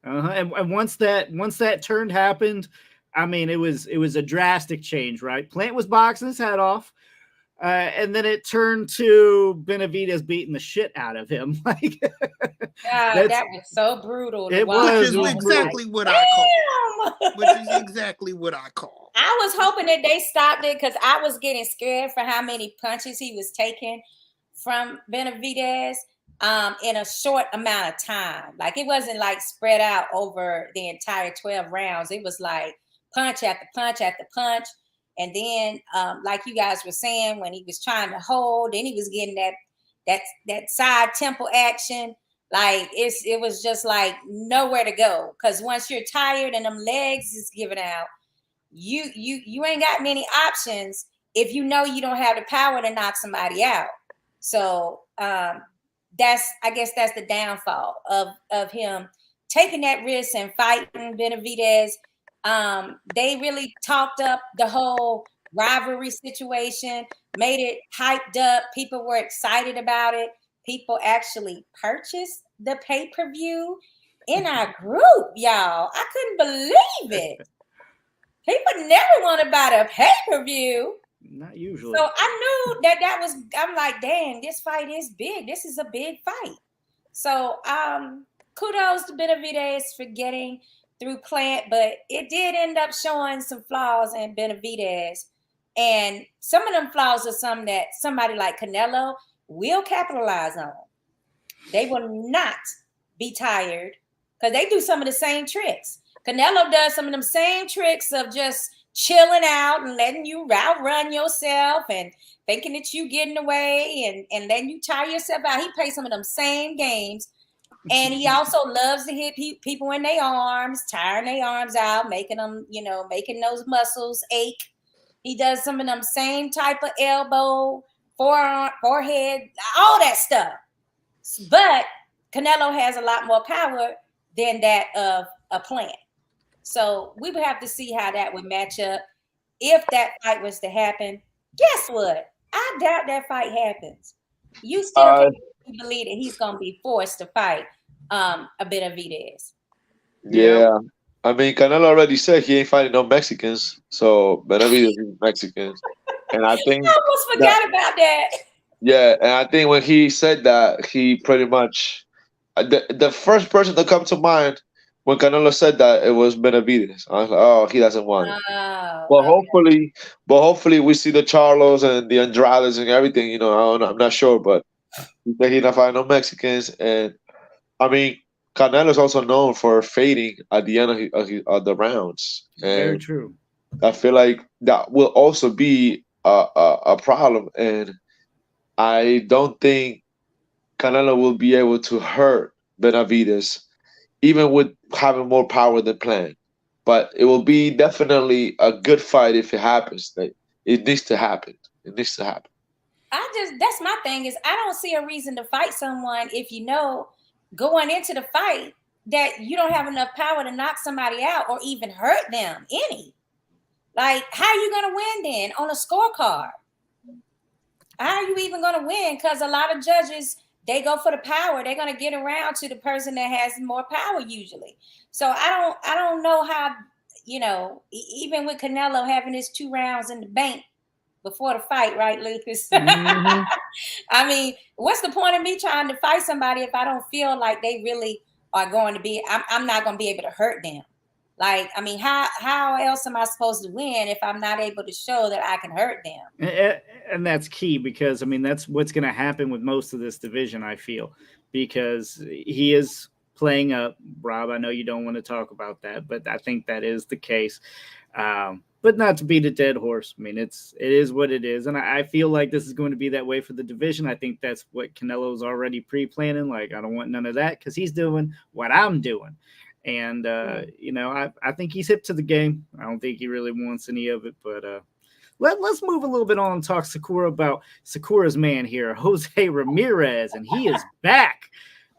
And once that turn happened, I mean, it was a drastic change, right? Plant was boxing his head off, and then it turned to Benavidez beating the shit out of him. Like, that was so brutal. It was exactly what I call. Which is exactly what I call. I was hoping that they stopped it because I was getting scared for how many punches he was taking from Benavidez. In a short amount of time. Like, it wasn't like spread out over the entire 12 rounds. It was like punch after punch after punch. And then, like you guys were saying, when he was trying to hold, then he was getting that side temple action. Like, it was just like nowhere to go. Because once you're tired and them legs is giving out, you ain't got many options if you know you don't have the power to knock somebody out. So, I guess that's the downfall of him taking that risk and fighting Benavidez. They really talked up the whole rivalry situation, made it hyped up. People were excited about it. People actually purchased the pay-per-view in our group, y'all. I couldn't believe it. People never want to buy the pay-per-view. Not usually. So I knew that was, I'm like, dang, this fight is big. This is a big fight. So kudos to Benavidez for getting through Plant, but it did end up showing some flaws in Benavidez. And some of them flaws are some that somebody like Canelo will capitalize on. They will not be tired because they do some of the same tricks. Canelo does some of them same tricks of just chilling out and letting you outrun yourself and thinking that you getting away and letting you tire yourself out. He plays some of them same games. And he also loves to hit people in their arms, tiring their arms out, making them, making those muscles ache. He does some of them same type of elbow, forearm, forehead, all that stuff. But Canelo has a lot more power than that of a Plant. So we would have to see how that would match up. If that fight was to happen, guess what? I doubt that fight happens. You still can't believe that he's going to be forced to fight a Benavidez. Yeah. I mean, Canelo already said he ain't fighting no Mexicans. So Benavidez is Mexican. And I think I almost forgot about that. Yeah, and I think when he said that, he pretty much the first person to come to mind when Canelo said that, it was Benavidez. I was like, oh, he doesn't want it. But hopefully we see the Charlos and the Andrades and everything. I'm not sure, but he said he's not fighting no Mexicans. And I mean, Canelo's also known for fading at the end of the rounds. And very true. I feel like that will also be a problem, and I don't think Canelo will be able to hurt Benavidez, even with having more power than Plant. But it will be definitely a good fight if it happens. It needs to happen. It needs to happen. That's my thing is I don't see a reason to fight someone if you know going into the fight that you don't have enough power to knock somebody out or even hurt them any. Like, how are you going to win then on a scorecard? How are you even going to win? Because a lot of judges, they go for the power. They're going to get around to the person that has more power usually. So I don't know how, even with Canelo having his 2 rounds in the bank before the fight, right, Lucas? Mm-hmm. I mean, what's the point of me trying to fight somebody if I don't feel like they really are going to be, I'm not going to be able to hurt them. Like, I mean, how else am I supposed to win if I'm not able to show that I can hurt them? And that's key, because I mean that's what's going to happen with most of this division, I feel, because he is playing up. Rob, I know you don't want to talk about that, but I think that is the case. But not to beat a dead horse. I mean, it is what it is, and I feel like this is going to be that way for the division. I think that's what Canelo's already pre-planning. Like, I don't want none of that because he's doing what I'm doing. And, I think he's hip to the game. I don't think he really wants any of it. But let's move a little bit on and talk about Sakura's man here, Jose Ramirez. And he is back.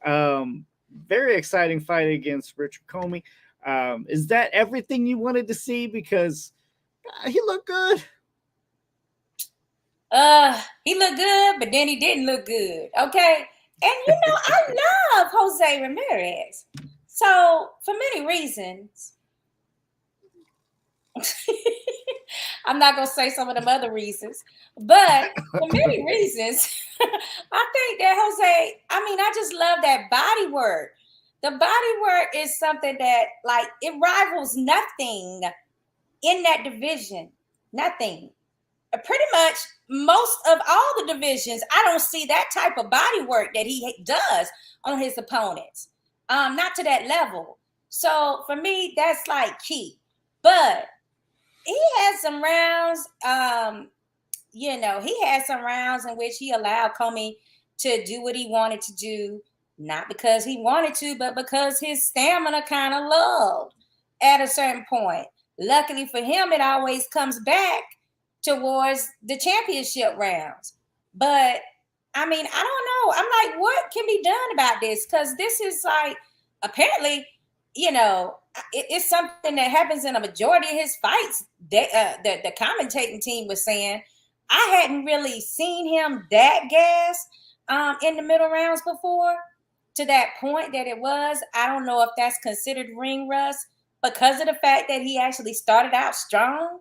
Very exciting fight against Richard Comey. Is that everything you wanted to see? Because he looked good. He looked good, but then he didn't look good. Okay. And, I love Jose Ramirez. So, for many reasons, I'm not going to say some of them other reasons, but for many reasons, I think that Jose, I just love that body work. The body work is something that, like, it rivals nothing in that division. Nothing. Pretty much most of all the divisions, I don't see that type of body work that he does on his opponents. Not to that level. So for me, that's like key. But he had some rounds, he had some rounds in which he allowed Comey to do what he wanted to do, not because he wanted to, but because his stamina kind of lulled at a certain point. Luckily for him, it always comes back towards the championship rounds. But I don't know. I'm like, what can be done about this? Because this is like, apparently, it's something that happens in a majority of his fights. The commentating team was saying, I hadn't really seen him that gas in the middle rounds before, to that point that it was. I don't know if that's considered ring rust because of the fact that he actually started out strong.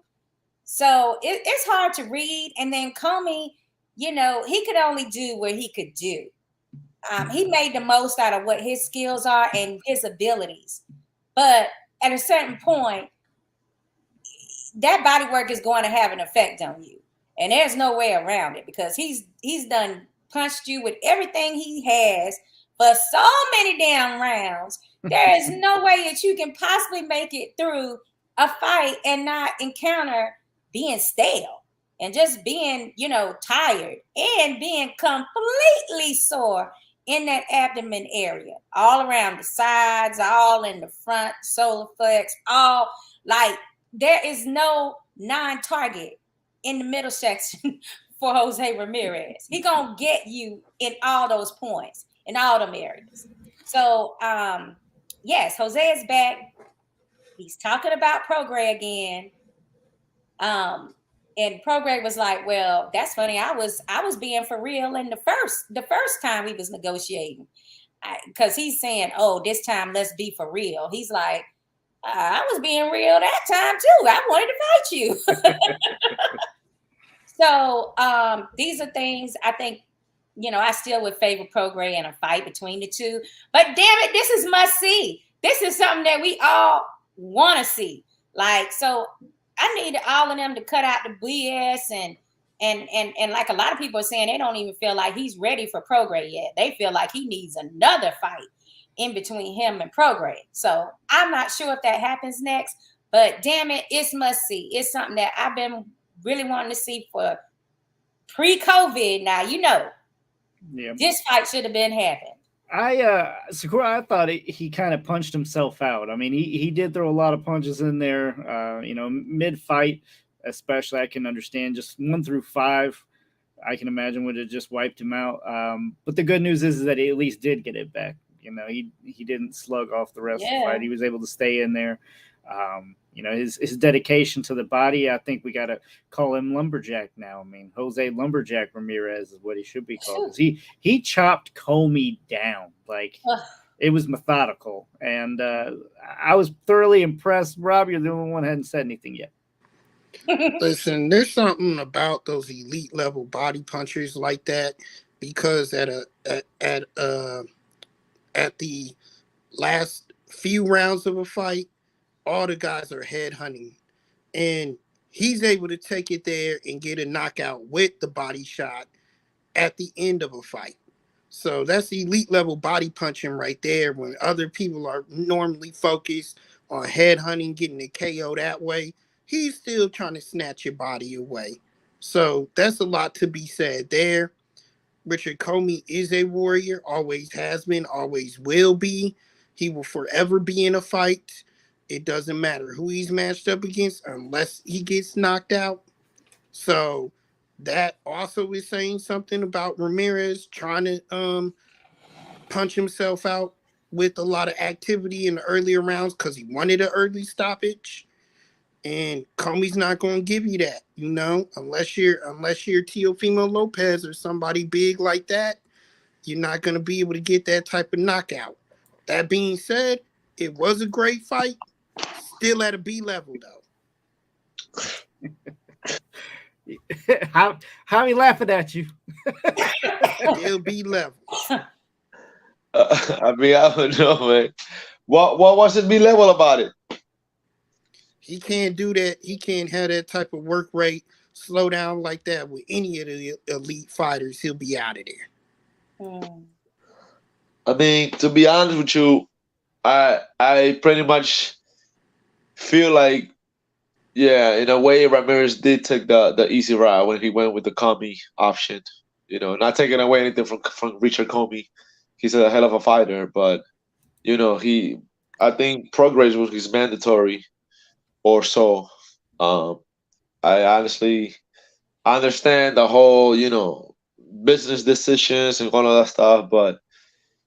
So it's hard to read. And then Comey, he could only do what he could do. He made the most out of what his skills are and his abilities. But at a certain point, that body work is going to have an effect on you. And there's no way around it, because he's done punched you with everything he has for so many damn rounds. There is no way that you can possibly make it through a fight and not encounter being stale and just being, tired and being completely sore in that abdomen area, all around the sides, all in the front, solar flex, all like there is no non-target in the middle section for Jose Ramirez. He gonna get you in all those points, in all them areas. So, yes, Jose is back. He's talking about Prograis again. And Prograis was like, well, that's funny. I was being for real in the first time we was negotiating, because he's saying, oh, this time let's be for real. He's like, I was being real that time too. I wanted to fight you. So these are things I think, I still would favor Prograis in a fight between the two. But damn it, this is must see. This is something that we all want to see. Like, so I need all of them to cut out the BS and like a lot of people are saying, they don't even feel like he's ready for Prograis yet. They feel like he needs another fight in between him and Prograis. So I'm not sure if that happens next, but damn it, it's must see. It's something that I've been really wanting to see for pre-COVID. Now, this fight should have been happening. Sakura, I thought he kind of punched himself out. I mean, he did throw a lot of punches in there, mid-fight, especially. I can understand just 1 through 5. I can imagine would have just wiped him out. But the good news is that he at least did get it back. He didn't slug off the rest of the fight. He was able to stay in there. His dedication to the body, I think we got to call him Lumberjack now. I mean, Jose Lumberjack Ramirez is what he should be called. He chopped Comey down. Like, it was methodical. And I was thoroughly impressed. Rob, you're the only one who hadn't said anything yet. Listen, there's something about those elite level body punchers like that, because at the last few rounds of a fight, all the guys are headhunting. And he's able to take it there and get a knockout with the body shot at the end of a fight. So that's elite level body punching right there when other people are normally focused on headhunting, getting a KO that way. He's still trying to snatch your body away. So that's a lot to be said there. Richard Comey is a warrior, always has been, always will be. He will forever be in a fight. It doesn't matter who he's matched up against unless he gets knocked out. So that also is saying something about Ramirez trying to punch himself out with a lot of activity in the earlier rounds because he wanted an early stoppage. And Comey's not going to give you that, unless you're Teofimo Lopez or somebody big like that. You're not going to be able to get that type of knockout. That being said, it was a great fight. Still at a B level though. How he laughing at you? Still B level. I mean, I don't know, man. What was it B level about it? He can't do that. He can't have that type of work rate, slow down like that with any of the elite fighters. He'll be out of there. I mean, to be honest with you, I pretty much feel like, yeah, in a way, Ramirez did take the easy route when he went with the Comey option. Not taking away anything from Richard Comey. He's a hell of a fighter, but I think progress was his mandatory or so. I honestly understand the whole, business decisions and all of that stuff, but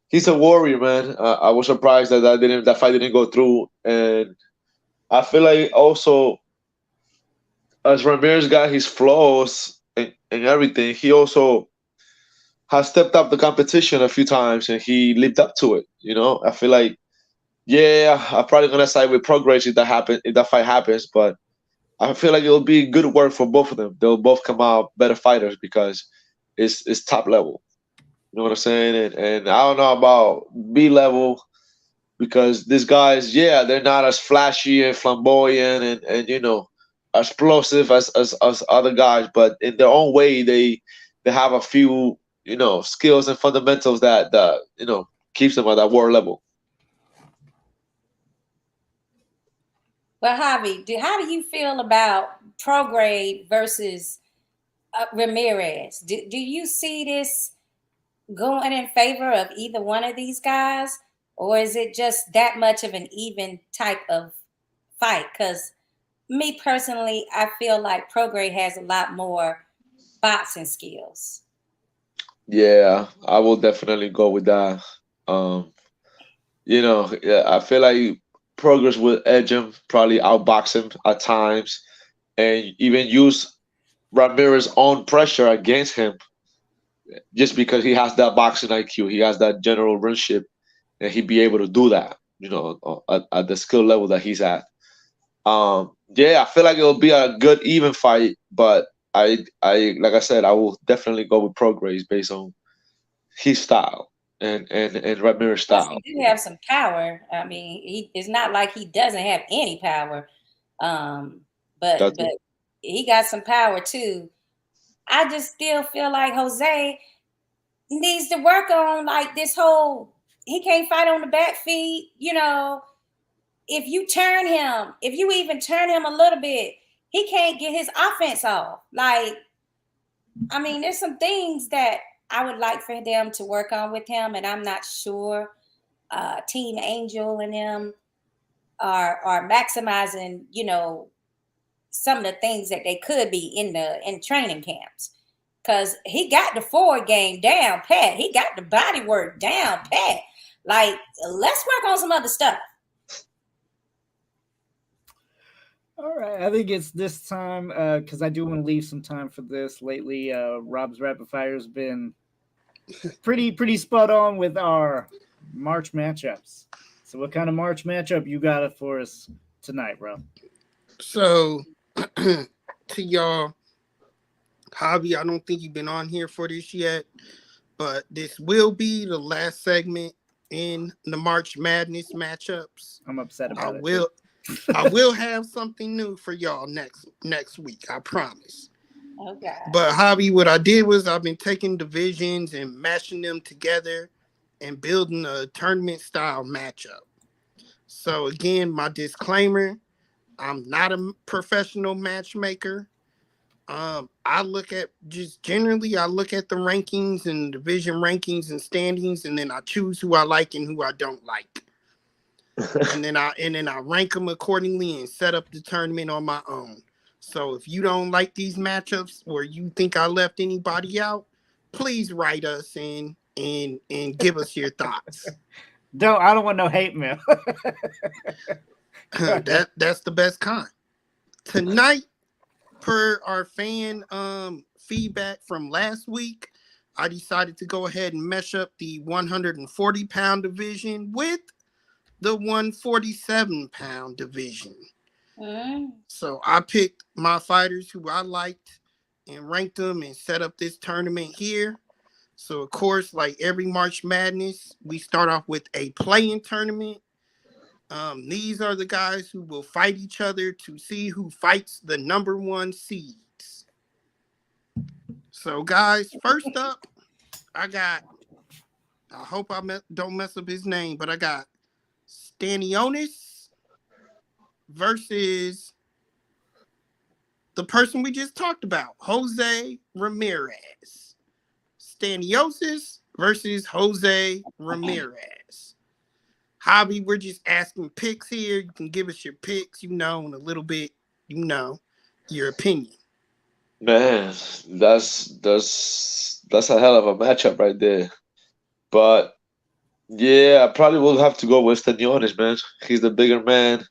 he's a warrior, man. I was surprised that fight didn't go through, and I feel like also as Ramirez got his flaws and everything, he also has stepped up the competition a few times and he lived up to it. I feel like, yeah, I'm probably gonna side with progress if that fight happens, but I feel like it'll be good work for both of them. They'll both come out better fighters because it's top level. You know what I'm saying? And I don't know about B level because these guys, yeah, they're not as flashy and flamboyant and explosive as other guys, but in their own way, they have a few skills and fundamentals that keeps them at that world level. Well, Javi, how do you feel about Prograde versus Ramirez? Do you see this going in favor of either one of these guys, or is it just that much of an even type of fight? Because me personally, I feel like Prograde has a lot more boxing skills. Yeah, I will definitely go with that. Yeah, I feel like Progress will edge him, probably outbox him at times, and even use Ramirez's own pressure against him just because he has that boxing IQ, he has that general runship, and he'd be able to do that, at the skill level that he's at. Yeah, I feel like it'll be a good even fight, but I like I said, I will definitely go with Progress based on his style and Ramirez's style. He do have some power. I mean, it's not like he doesn't have any power, but he got some power too. I just still feel like Jose needs to work on like this whole. He can't fight on the back feet. If you even turn him a little bit, he can't get his offense off. Like, I mean, there's some things that I would like for them to work on with him, and I'm not sure Team Angel and them are maximizing, some of the things that they could be in training camps. Because he got the forward game down pat. He got the body work down pat. Like, let's work on some other stuff. All right, I think it's this time because I do want to leave some time for this. Lately, Rob's Rapid Fire has been pretty spot on with our March matchups. So, what kind of March matchup you got for us tonight, Rob? So, to y'all, Javi, I don't think you've been on here for this yet, but this will be the last segment in the March Madness matchups. I'm upset I about it. will have something new for y'all next week. I promise. Okay. But Javi, what I did was I've been taking divisions and mashing them together and building a tournament style matchup. So again, my disclaimer, I'm not a professional matchmaker. I look at I look at the rankings and division rankings and standings, and then I choose who I like and who I don't like. and then I rank them accordingly and set up the tournament on my own. So if you don't like these matchups or you think I left anybody out, please write us in and give us your thoughts. I don't want no hate mail. That's the best kind. Tonight, per our fan feedback from last week, I decided to go ahead and mesh up the 140-pound division with the 147-pound division. So I picked my fighters who I liked and ranked them and set up this tournament here. So of course, like every March Madness, we start off with a play-in tournament. These are the guys who will fight each other to see who fights the number 1 seeds. So guys, first up, I hope I don't mess up his name, but I got Stanionis versus the person we just talked about, Jose Ramirez. Staniosis versus Jose Ramirez. Javi, we're just asking picks here. You can give us your picks, and a little bit, your opinion. Man, that's a hell of a matchup right there. But yeah, I probably will have to go with Stanionis, man. He's the bigger man,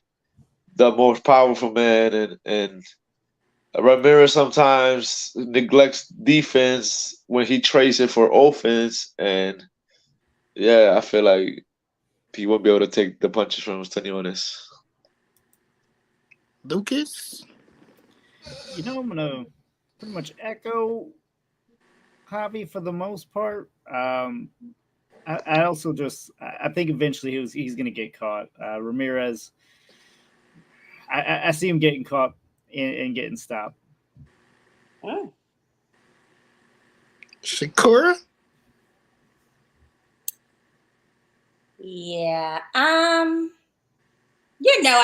the more powerful man, and Ramirez sometimes neglects defense when he trades it for offense, and yeah, I feel like he won't be able to take the punches from Stanionis. Lucas? I'm gonna pretty much echo Javi for the most part. I also I think eventually he's gonna get caught. Ramirez, I see him getting caught and getting stopped. Shakura? Yeah.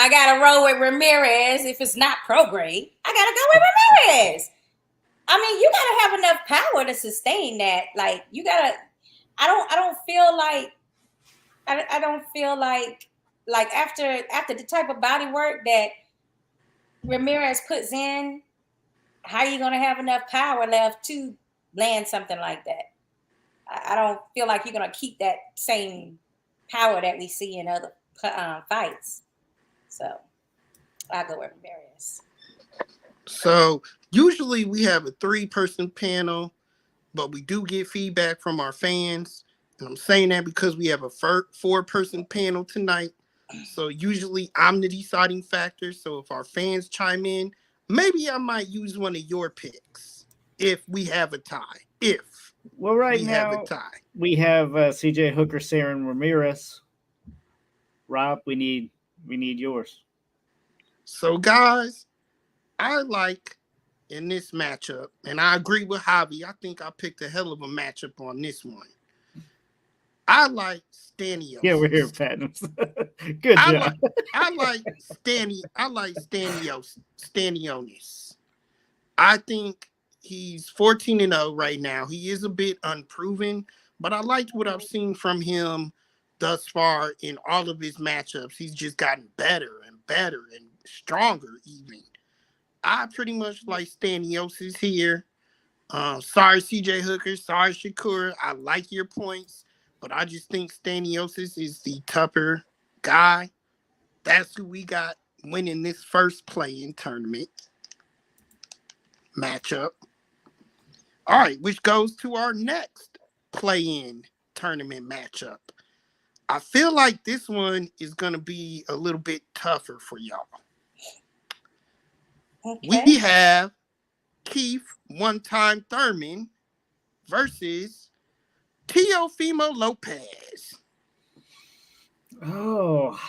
I gotta roll with Ramirez. If it's not pro grade, I gotta go with Ramirez. I mean, you gotta have enough power to sustain that. Like, you gotta. I don't feel like after the type of body work that Ramirez puts in, how are you gonna have enough power left to land something like that? I don't feel like you're gonna keep that same power that we see in other fights. So I'll go with Ramirez. So usually we have a 3-person panel, but we do get feedback from our fans. And I'm saying that because we have a 4-person panel tonight. So usually I'm the deciding factor. So if our fans chime in, maybe I might use one of your picks if we have a tie. Right now we have CJ Hooker, Saren Ramirez. Rob, we need yours. So guys, I like in this matchup, and I agree with Javi. I think I picked a hell of a matchup on this one. I like Stanionis. Yeah, we're here, Patton. Good job. I like Stanionis. I think he's 14-0 right now. He is a bit unproven, but I liked what I've seen from him thus far in all of his matchups. He's just gotten better and stronger even. I pretty much like Stanionis here. Sorry, CJ Hooker. Sorry, Shakur. I like your points, but I just think Stanionis is the tougher guy. That's who we got winning this first play-in tournament matchup. All right, which goes to our next play-in tournament matchup. I feel like this one is going to be a little bit tougher for y'all. Okay. We have Keith One-Time Thurman versus Teofimo Lopez. Oh,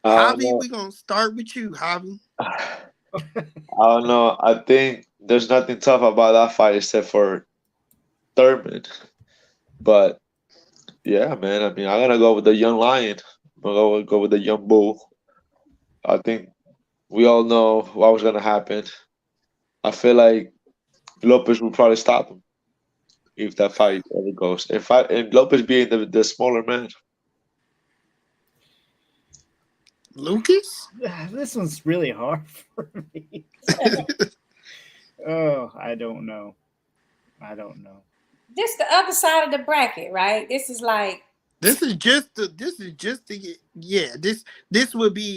I don't Javi, know. we're gonna start with you, Javi. I don't know. I think there's nothing tough about that fight except for Thurman. But yeah, man. I mean, I'm gonna go with the young lion. I'm gonna go with the young bull. I think we all know what was gonna happen. I feel like Lopez will probably stop him if that fight ever goes. And Lopez being the smaller man. Lucas? this one's really hard for me. Oh, I don't know. I don't know. This the other side of the bracket, right? This is like, this would be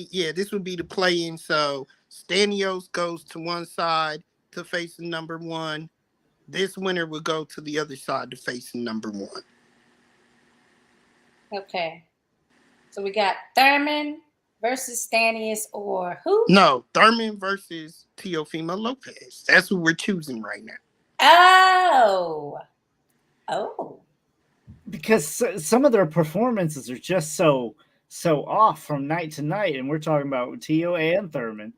the play-in. So Stanios goes to one side to face the number one. This winner will go to the other side to face the number one. okay. So we got Thurman versus Stanius or who? No, Thurman versus Teofimo Lopez. That's who we're choosing right now. Oh. Oh. Because some of their performances are just so off from night to night, and we're talking about Tio and Thurman.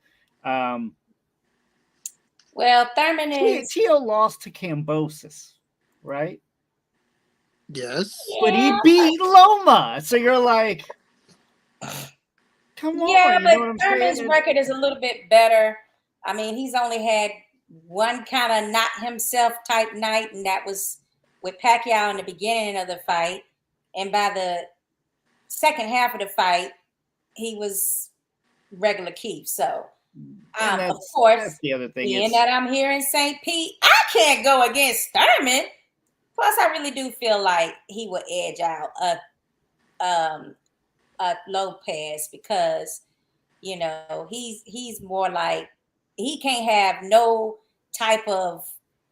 Well, Thurman is. Tio lost to Cambosis, right? Yes. But he Yeah, beat Loma, so you're like, come yeah, on, you but know what I'm Thurman's saying? record is a little bit better. I mean, he's only had one kind of not himself type night, and that was with Pacquiao in the beginning of the fight. And by the second half of the fight, he was regular Keith. So, And of course, that's the other thing. being that I'm here in St. Pete, I can't go against Thurman. Plus, I really do feel like he would edge out Lopez because he's more like he can't have no type of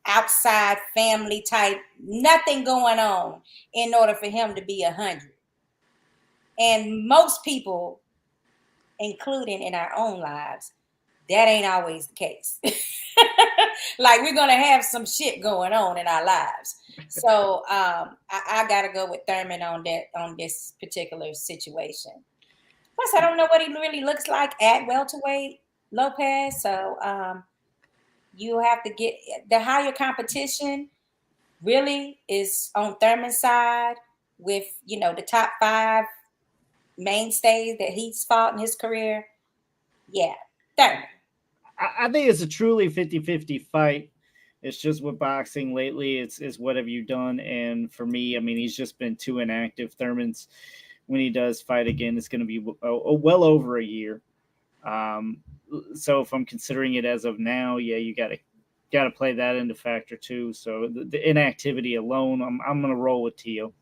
outside family type nothing going on in order for him to be 100. And most people, including in our own lives, that ain't always the case. Like we're gonna have some shit going on in our lives. So I gotta go with Thurman on this particular situation. Plus, I don't know what he really looks like at welterweight Lopez. So you have to get the higher competition. Really is on Thurman's side with the top 5 mainstays that he's fought in his career. Yeah, Thurman. I think it's a truly 50-50 fight. It's just with boxing lately. It's what have you done? And for me, I mean, he's just been too inactive. Thurman's, when he does fight again, it's going to be well over a year. So if I'm considering it as of now, yeah, you got to play that into factor too. So the inactivity alone, I'm going to roll with Tio.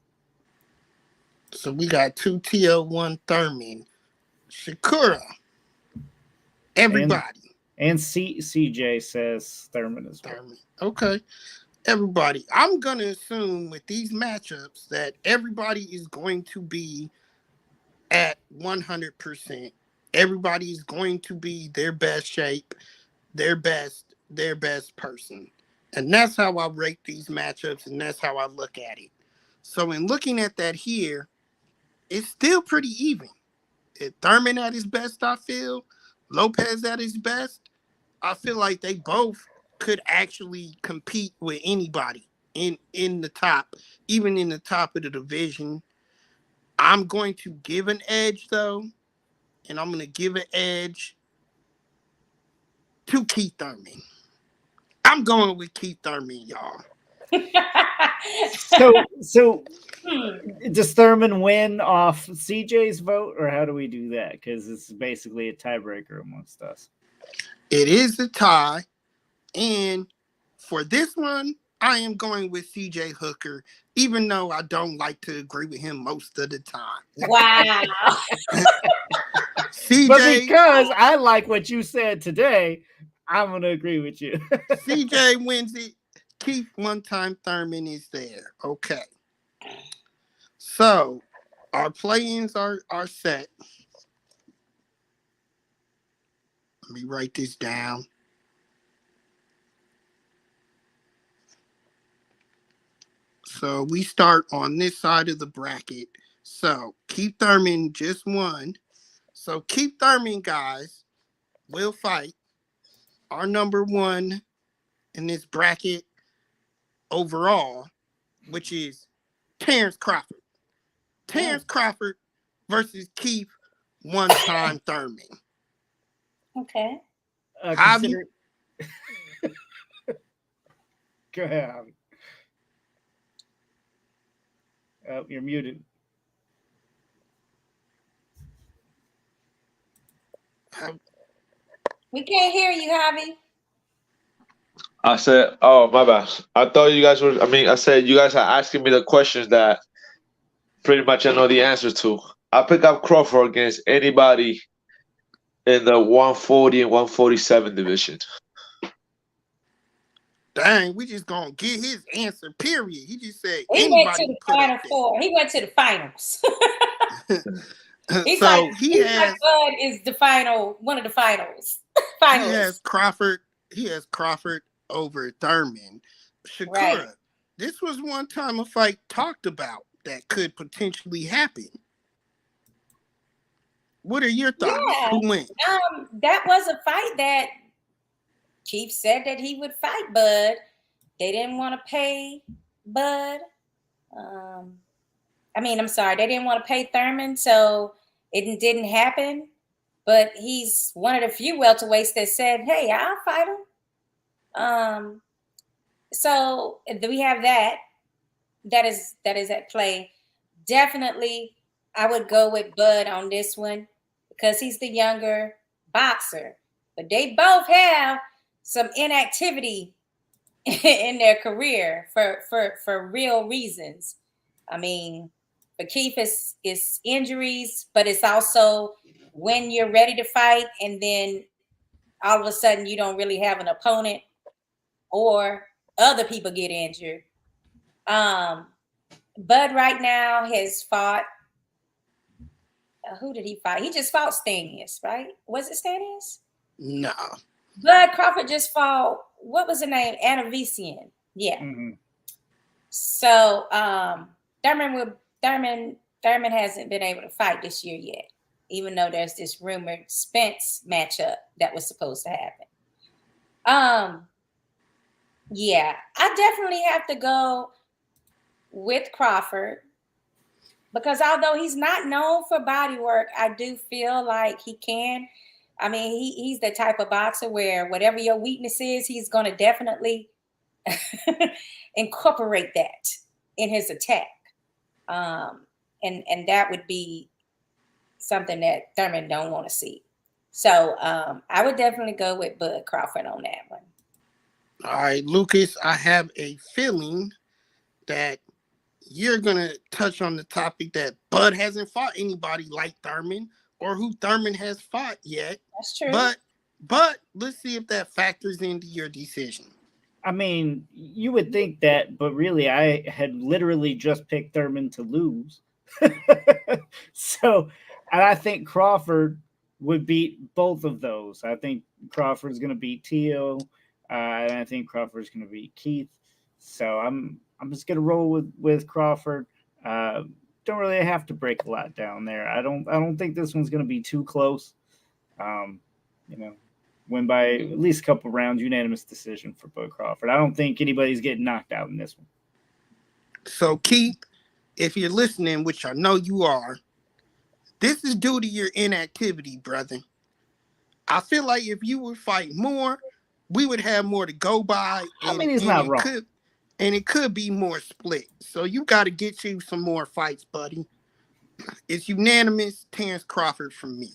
So we got 2 Tio, 1 Thurman. Shakura. Everybody. And CJ says Thurman as well. Thurman. Okay. Everybody. I'm going to assume with these matchups that everybody is going to be at 100%. Everybody is going to be their best shape, their best person. And that's how I rate these matchups, and that's how I look at it. So in looking at that here, it's still pretty even. Thurman at his best, I feel. Lopez at his best. I feel like they both could actually compete with anybody in the top, even in the top of the division. I'm going to give an edge, though, and I'm going to give an edge to Keith Thurman. I'm going with Keith Thurman, y'all. So does Thurman win off CJ's vote, or how do we do that? Because it's basically a tiebreaker amongst us. It is a tie, and for this one, I am going with CJ Hooker, even though I don't like to agree with him most of the time. Wow. CJ, but because I like what you said today, I'm going to agree with you. CJ wins it. Keith one-time Thurman is there. Okay. So our play-ins are set. Let me write this down. So we start on this side of the bracket. So Keith Thurman just won. So Keith Thurman, guys, will fight our number one in this bracket overall, which is Terrence Crawford. Terrence Crawford versus Keith one-time Thurman. Okay. Consider... Go ahead, Javi. Oh, you're muted. We can't hear you, Javi. I said, oh, my bad. I thought you guys were, I said you guys are asking me the questions that pretty much I know the answer to. I pick up Crawford against anybody in the 140 and 147 division. Dang, we just gonna get his answer, period. He just said he anybody went to the Final Four. He went to the finals. He's so like, he has Bud is the one of the finals. He has Crawford over Thurman. Shakura, right. This was one time a fight talked about that could potentially happen. What are your thoughts? Yeah. Who wins? That was a fight that Keith said that he would fight Bud. They didn't want to pay Bud. I'm sorry, they didn't want to pay Thurman, so it didn't happen. But he's one of the few welterweights that said, "Hey, I'll fight him." So we have that. That is at play. Definitely, I would go with Bud on this one because he's the younger boxer. But they both have some inactivity in their career for real reasons. For Keith, it's injuries, but it's also when you're ready to fight and then all of a sudden you don't really have an opponent or other people get injured. Bud right now has fought. Who did he fight? He just fought Stanius, right? Was it Stanius? No. Bud Crawford just fought. What was the name? Anavisian. Yeah. Mm-hmm. So Thurman hasn't been able to fight this year yet, even though there's this rumored Spence matchup that was supposed to happen. Yeah, I definitely have to go with Crawford because although he's not known for body work, I do feel like he can. He's the type of boxer where whatever your weakness is, he's going to definitely incorporate that in his attack. And that would be something that Thurman don't want to see. So I would definitely go with Bud Crawford on that one. All right, Lucas, I have a feeling that you're going to touch on the topic that Bud hasn't fought anybody like Thurman or who Thurman has fought yet. That's true. But let's see if that factors into your decision. You would think that, but really I had literally just picked Thurman to lose. So, and I think Crawford would beat both of those. I think Crawford's going to beat Teo, and I think Crawford's going to beat Keith. So I'm just going to roll with Crawford. Don't really have to break a lot down there. I don't think this one's going to be too close. Win by at least a couple rounds, unanimous decision for Bud Crawford. I don't think anybody's getting knocked out in this one. So Keith, if you're listening, which I know you are, this is due to your inactivity, brother. I feel like if you would fight more, we would have more to go by. He's not wrong. It could be more split. So you got to get you some more fights, buddy. It's unanimous, Terrence Crawford from me.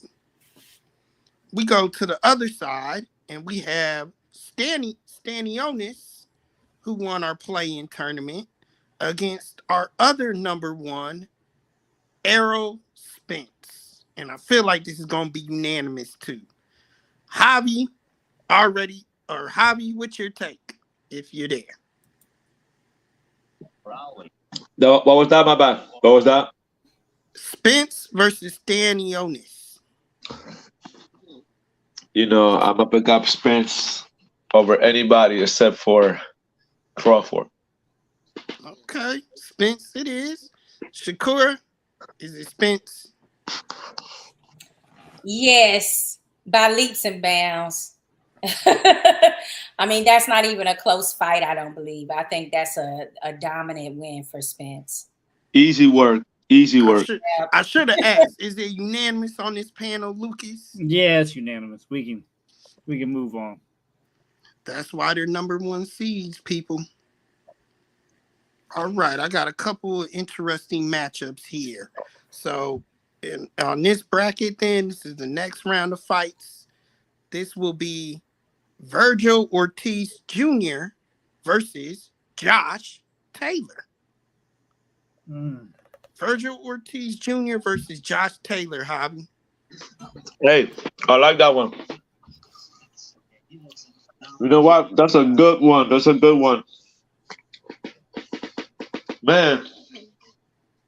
We go to the other side, and we have Stanionis, who won our play-in tournament, against our other number one, Errol Spence. And I feel like this is going to be unanimous, too. Javi, what's your take, if you're there? What was that, my bad? What was that? Spence versus Stanionis. I'm going to pick up Spence over anybody except for Crawford. Okay, Spence it is. Shakur, is it Spence? Yes, by leaps and bounds. I mean, that's not even a close fight, I don't believe. I think that's a dominant win for Spence. Easy work. Easy work. I should have asked. Is it unanimous on this panel, Lucas? Yeah, it's unanimous. We can move on. That's why they're number one seeds, people. All right, I got a couple of interesting matchups here. So, on this bracket, then this is the next round of fights. This will be Virgil Ortiz Jr. versus Josh Taylor. Virgil Ortiz Jr. versus Josh Taylor, Hobby. Hey, I like that one. You know what? That's a good one. That's a good one. Man,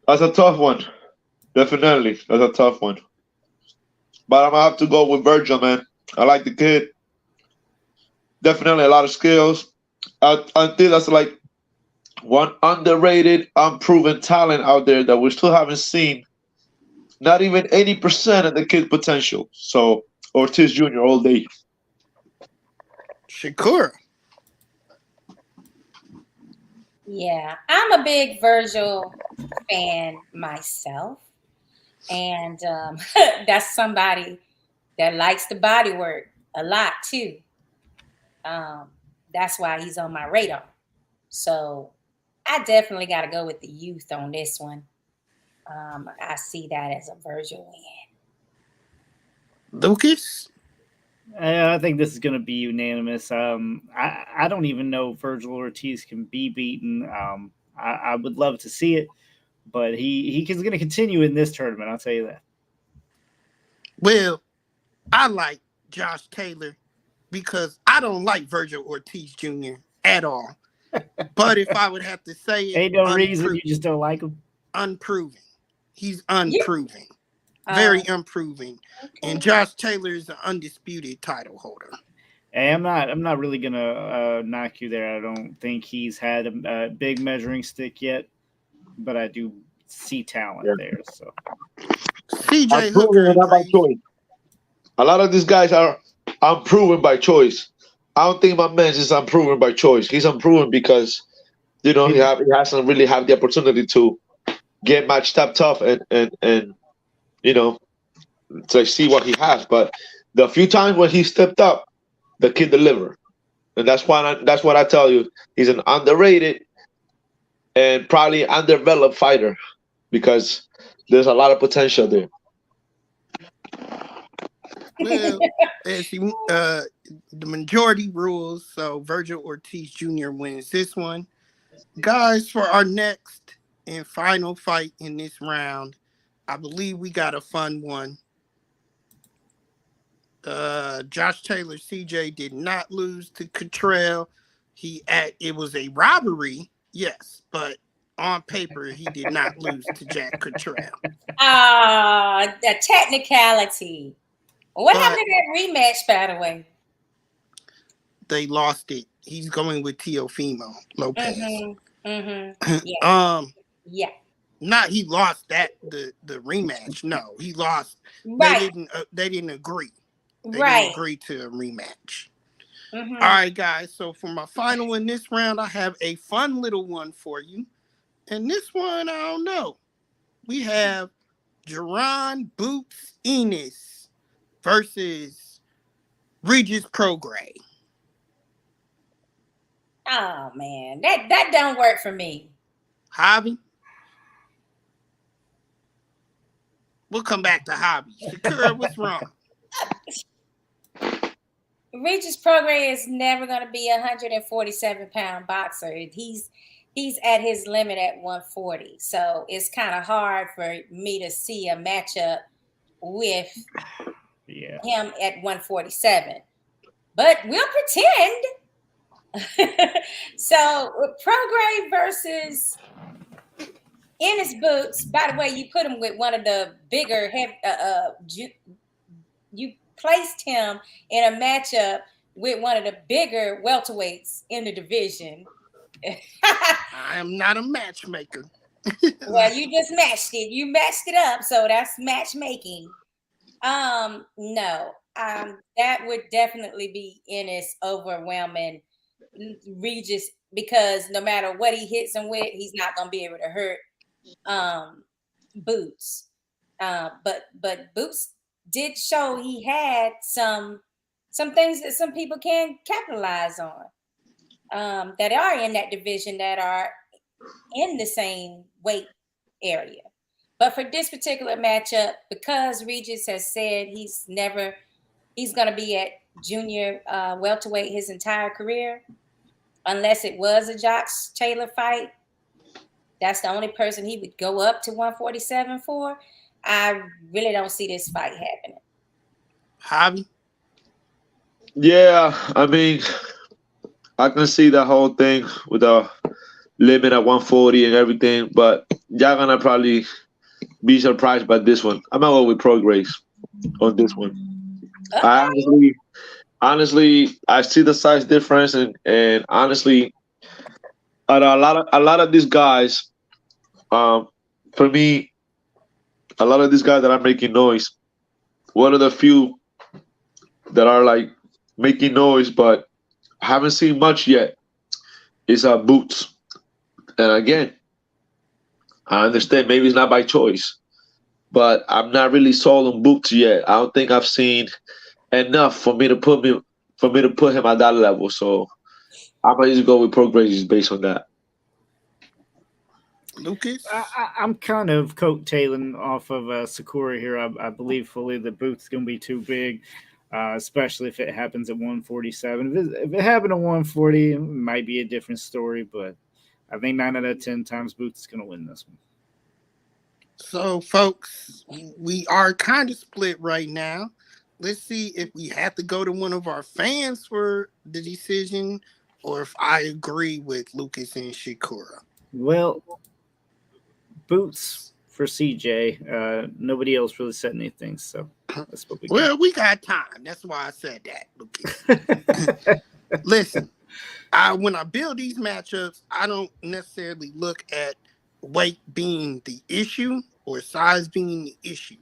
that's a tough one. Definitely. That's a tough one. But I'm going to have to go with Virgil, man. I like the kid. Definitely a lot of skills. I think that's like one underrated, unproven talent out there that we still haven't seen. Not even 80% of the kid's potential. So, Ortiz Jr. all day. Shakur. Yeah, I'm a big Virgil fan myself. And that's somebody that likes the body work a lot too. That's why he's on my radar. So I definitely got to go with the youth on this one. I see that as a Virgil win. Lucas? I think this is going to be unanimous. I don't even know if Virgil Ortiz can be beaten. I would love to see it, but he's going to continue in this tournament. I'll tell you that. Well, I like Josh Taylor because I don't like Virgil Ortiz Jr. at all. But if I would have to say it, ain't no reason you just don't like him. Unproven. He's unproven. Very unproven. Okay. And Josh Taylor is the undisputed title holder. Hey, I'm not really gonna knock you there. I don't think he's had a big measuring stick yet, but I do see talent there. So CJ Hooker not by choice. A lot of these guys are unproven by choice. I don't think my man is unproven by choice. He's unproven because he hasn't really had the opportunity to get matched up tough and to see what he has. But the few times when he stepped up, the kid delivered, and that's what I tell you. He's an underrated and probably undeveloped fighter because there's a lot of potential there. Well, the majority rules, so Virgil Ortiz Jr. wins this one. Guys, for our next and final fight in this round, I believe we got a fun one. Josh Taylor, CJ did not lose to Cottrell. It was a robbery, yes, but on paper he did not lose to Jack Cottrell. The technicality. What happened to that rematch, by the way? They lost it. He's going with Teofimo Lopez. Yeah. Yeah. Not he lost the rematch. No, he lost. Right. They didn't agree. They didn't agree to a rematch. All right, guys. So for my final in this round, I have a fun little one for you. And this one, I don't know. We have Jerron Boots Enos versus Regis Prograis. Oh man, that don't work for me. Hobby. We'll come back to Hobby. Shakira, what's wrong? Regis Prograis is never going to be a 147-pound boxer. He's at his limit at 140. So it's kind of hard for me to see a matchup with him at 147. But we'll pretend. So Prograis versus Enos Boots. By the way, you put him with one of the bigger you placed him in a matchup with one of the bigger welterweights in the division. I am not a matchmaker. Well, you just matched it. You matched it up, so that's matchmaking. No. That would definitely be Ennis overwhelming Regis because no matter what he hits him with, he's not gonna be able to hurt Boots. But Boots did show he had some things that some people can capitalize on that are in that division that are in the same weight area. But for this particular matchup, because Regis has said he's going to be at junior welterweight his entire career, unless it was a Josh Taylor fight. That's the only person he would go up to 147 for. I really don't see this fight happening. Javi? Yeah, I mean, I can see the whole thing with the limit at 140 and everything, but y'all gonna probably be surprised by this one. I'm gonna go with Progress on this one. Okay. I honestly, I see the size difference, and honestly, a lot of these guys, for me, a lot of these guys that are making noise. One of the few that are like making noise, but haven't seen much yet is Boots. And again, I understand maybe it's not by choice, but I'm not really sold on Boots yet. I don't think I've seen enough for me to put him at that level. So I'm gonna just go with Progress based on that. Lucas? I'm kind of coattailing off of Sakura here. I believe fully that Booth's going to be too big, especially if it happens at 147. If it happened at 140, it might be a different story, but I think 9 out of 10 times Booth is going to win this one. So, folks, we are kind of split right now. Let's see if we have to go to one of our fans for the decision or if I agree with Lucas and Shakura. Well, Boots for CJ. Nobody else really said anything, so that's what we got. Well, we got time. That's why I said that, Lucas. Listen, when I build these matchups, I don't necessarily look at weight being the issue or size being the issue.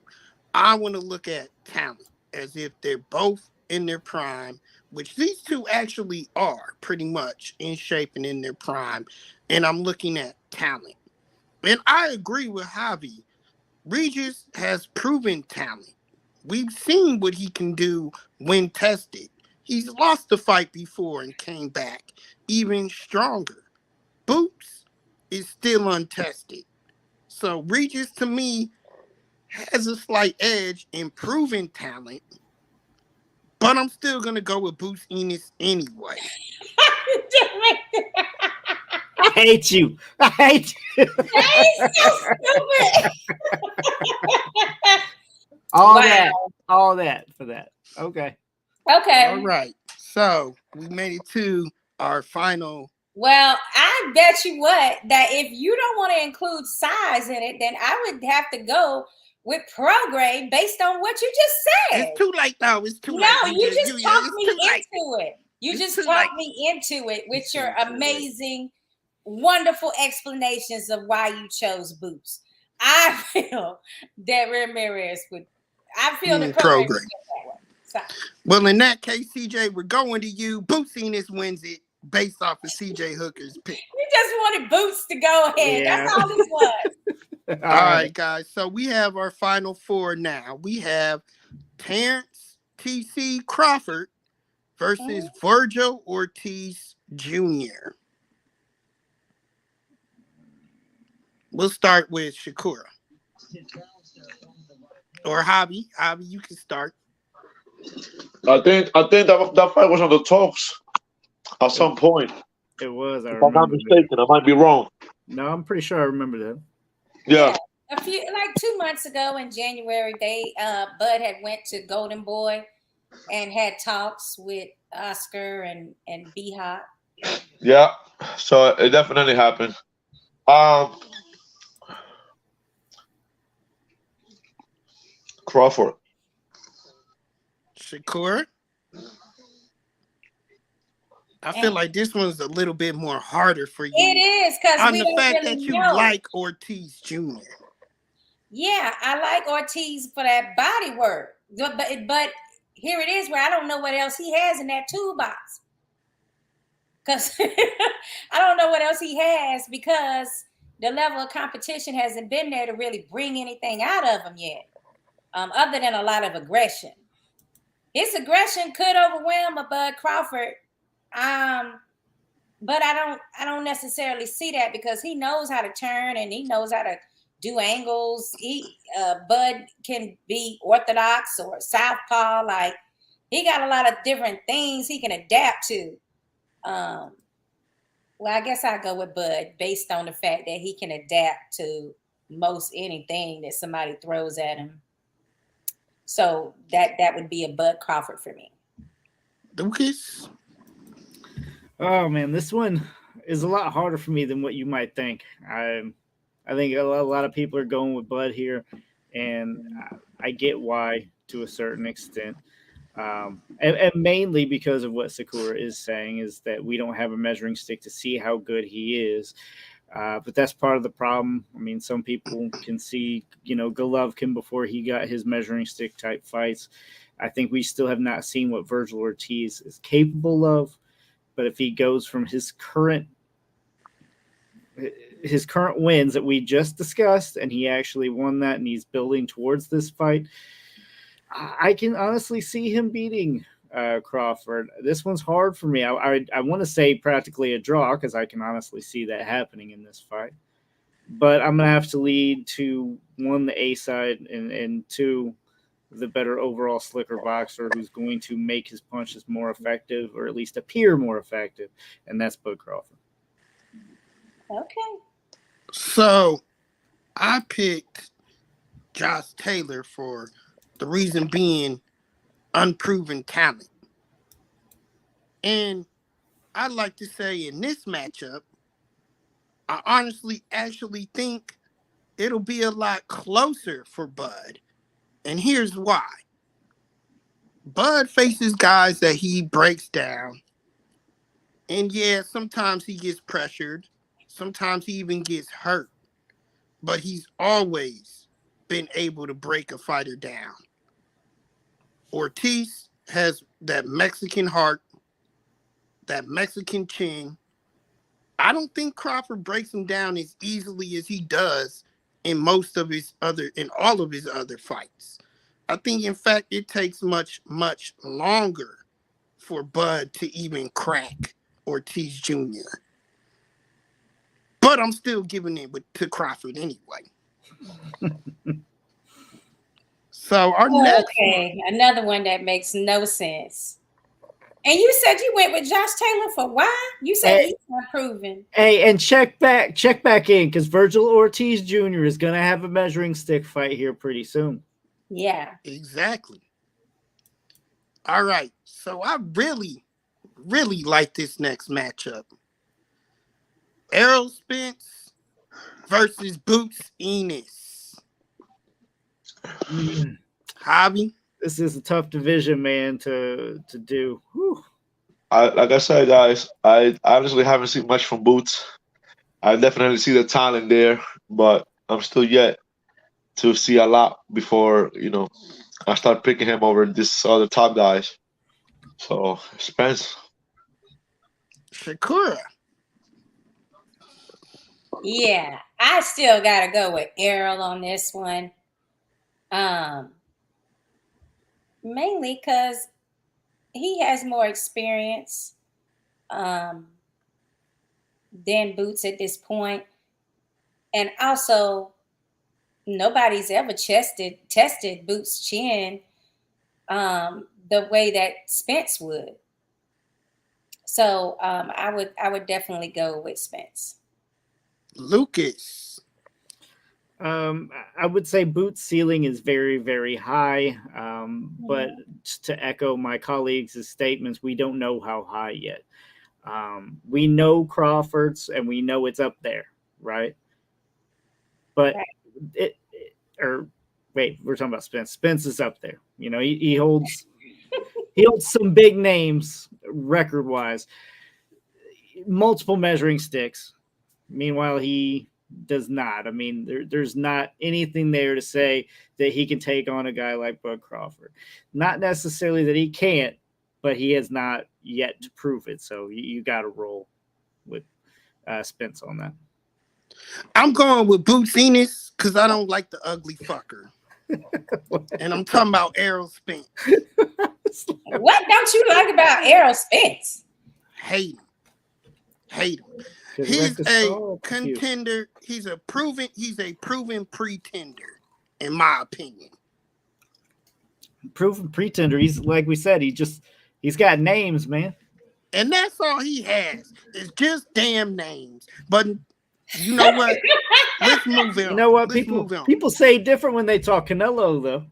I want to look at talent as if they're both in their prime, which these two actually are pretty much in shape and in their prime. And I'm looking at talent. And I agree with Javi. Regis has proven talent. We've seen what he can do when tested. He's lost the fight before and came back even stronger. Boots is still untested. So Regis, to me, has a slight edge in proven talent, but I'm still going to go with Boots Ennis anyway. I hate you. I hate you. That is so stupid. All that for that. Okay. Okay. All right. So we made it to our final. Well, I bet you what, that if you don't want to include size in it, then I would have to go with Prograde based on what you just said. It's too late now. It's too late. No, you just talked me into it. You just talked me into it with your amazing, wonderful explanations of why you chose Boots. I feel that Ramirez would. I feel the Prograde. So. Well, in that case, CJ, we're going to you. Boots Ennis wins it based off of CJ Hooker's pick. You just wanted Boots to go ahead. Yeah. That's all this was. All right, guys. So we have our final four now. We have Terrence T.C. Crawford versus Virgil Ortiz Jr. We'll start with Shakura. Or Javi. Javi, you can start. I think that fight was on the talks at some point. It was. If I'm not mistaken, I might be wrong. No, I'm pretty sure I remember that. Yeah. A few, like 2 months ago in January, Bud had went to Golden Boy and had talks with Oscar and B-Hop. Yeah. So it definitely happened. Crawford. Shakur. I feel like this one's a little bit more harder for you. It is, because on we the don't fact really that you know. like Ortiz Jr. Yeah, I like Ortiz for that body work, but here it is where I don't know what else he has in that toolbox. Because I don't know what else he has, because the level of competition hasn't been there to really bring anything out of him yet, other than a lot of aggression. His aggression could overwhelm a Bud Crawford, but I don't necessarily see that, because he knows how to turn and he knows how to do angles. Bud can be orthodox or southpaw. Like, he got a lot of different things he can adapt to. Well, I guess I'll go with Bud based on the fact that he can adapt to most anything that somebody throws at him. So that would be a Bud Crawford for me. Lucas? Oh man, this one is a lot harder for me than what you might think. I think a lot of people are going with Bud here, and I get why to a certain extent. And mainly because of what Sakura is saying, is that we don't have a measuring stick to see how good he is. But that's part of the problem. I mean, some people can see, Golovkin before he got his measuring stick type fights. I think we still have not seen what Virgil Ortiz is capable of. But if he goes from his current wins that we just discussed, and he actually won that, and he's building towards this fight, I can honestly see him beating Crawford. This one's hard for me. I want to say practically a draw, because I can honestly see that happening in this fight. But I'm going to have to lead to, one, the A side, and two, the better overall slicker boxer who's going to make his punches more effective, or at least appear more effective, and that's Bud Crawford. Okay. So I picked Josh Taylor for the reason being unproven talent. And I'd like to say in this matchup, I honestly actually think it'll be a lot closer for Bud. And here's why. Bud faces guys that he breaks down. And yeah, sometimes he gets pressured. Sometimes he even gets hurt. But he's always been able to break a fighter down. Ortiz has that Mexican heart, that Mexican chin. I don't think Crawford breaks him down as easily as he does in all of his other fights. I think, in fact, it takes much, much longer for Bud to even crack Ortiz Jr. But I'm still giving it to Crawford anyway. So our next one, another one that makes no sense. And you said you went with Josh Taylor for why? You said he's unproven. Hey, and check back in, because Virgil Ortiz Jr. is going to have a measuring stick fight here pretty soon. Yeah. Exactly. All right. So I really, really like this next matchup. Errol Spence versus Boots Enos. Javi? This is a tough division, man, to do. Whew. Like I said, guys, I honestly haven't seen much from Boots. I definitely see the talent there, but I'm still yet to see a lot before, I start picking him over this other top guys. So, Spence. Sakura. Yeah, I still got to go with Errol on this one. Mainly because he has more experience than Boots at this point. And also, nobody's ever tested Boots' chin the way that Spence would. So I would definitely go with Spence. Lucas. I would say Boots' ceiling is very, very high. But to echo my colleagues' statements, we don't know how high yet. We know Crawford's, and we know it's up there, right? But we're talking about Spence. Spence is up there. He holds some big names record-wise. multiple measuring sticks. Meanwhile, he does not. I mean, there's not anything there to say that he can take on a guy like Bud Crawford. Not necessarily that he can't, but he has not yet to prove it. So you got to roll with Spence on that. I'm going with Boots Ennis because I don't like the ugly fucker. And I'm talking about Errol Spence. What don't you like about Errol Spence? Hate him. He's a contender. He's a proven pretender, in my opinion. Proven pretender. He's like we said, he's got names, man. And that's all he has. It's just damn names. But you know what? Let's move it on. You know what? People say different when they talk Canelo, though.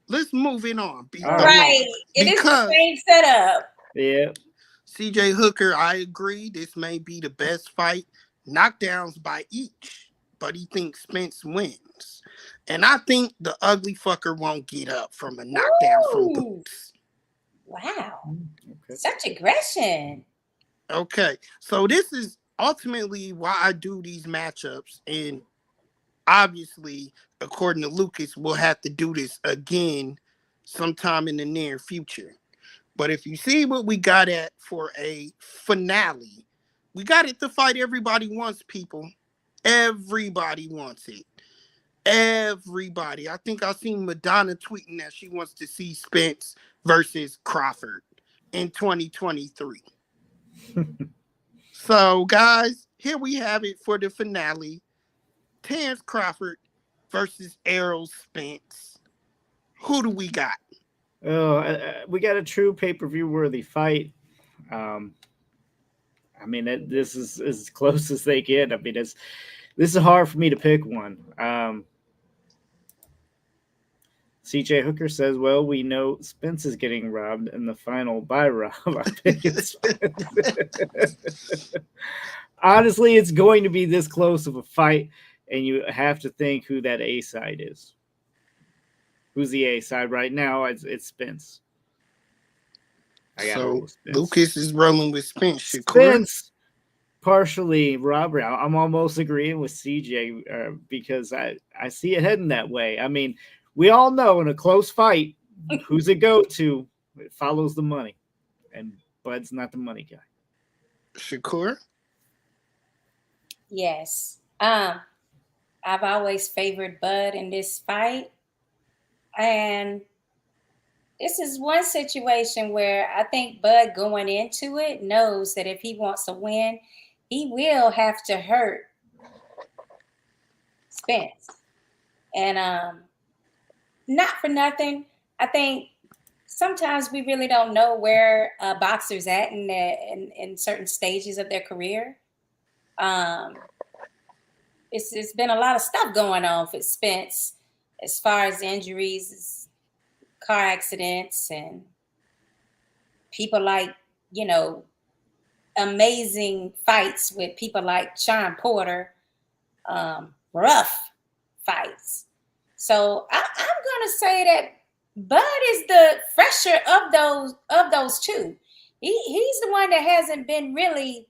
Let's move it on. Right. It is the same setup. Yeah. CJ Hooker, I agree. This may be the best fight. Knockdowns by each. But he thinks Spence wins. And I think the ugly fucker won't get up from a knockdown from Boots. Wow. Okay. Such aggression. Okay. So this is ultimately why I do these matchups. And obviously, according to Lucas, we'll have to do this again sometime in the near future. But if you see what we got at for a finale, we got it to fight everybody wants, people. Everybody wants it. Everybody. I think I've seen Madonna tweeting that she wants to see Spence versus Crawford in 2023. So, guys, here we have it for the finale. Terence Crawford versus Errol Spence. Who do we got? We got a true pay-per-view worthy fight. I mean, this is as close as they get. I mean, this is hard for me to pick one. CJ Hooker says, well, we know Spence is getting robbed in the final by Rob. I think it's honestly, it's going to be this close of a fight, and you have to think who that A side is. Who's the A side right now? It's Spence. So Lucas is rolling with Spence. Spence, partially robbery. I'm almost agreeing with CJ because I see it heading that way. I mean, we all know in a close fight, who's it go to? It follows the money, and Bud's not the money guy. Shakur? Yes. I've always favored Bud in this fight. And this is one situation where I think Bud going into it knows that if he wants to win, he will have to hurt Spence. And not for nothing, I think sometimes we really don't know where a boxer's at in certain stages of their career. It's been a lot of stuff going on for Spence as far as injuries, car accidents, and people like, amazing fights with people like Sean Porter, rough fights. So I'm going to say that Bud is the fresher of those two. He's the one that hasn't been really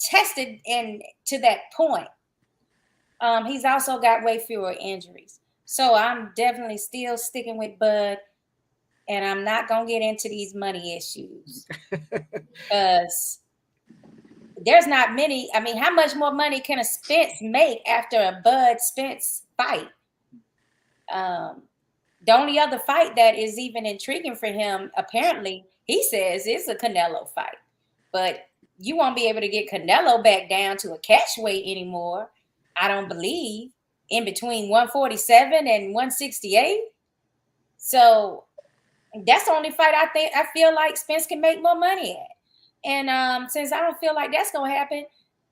tested to that point. He's also got way fewer injuries. So I'm definitely still sticking with Bud, and I'm not going to get into these money issues because there's not many. I mean, how much more money can a Spence make after a Bud Spence fight? The only other fight that is even intriguing for him, apparently, he says, is a Canelo fight. But you won't be able to get Canelo back down to a catch weight anymore, I don't believe, in between 147 and 168. So that's the only fight I feel like Spence can make more money at. And since I don't feel like that's going to happen,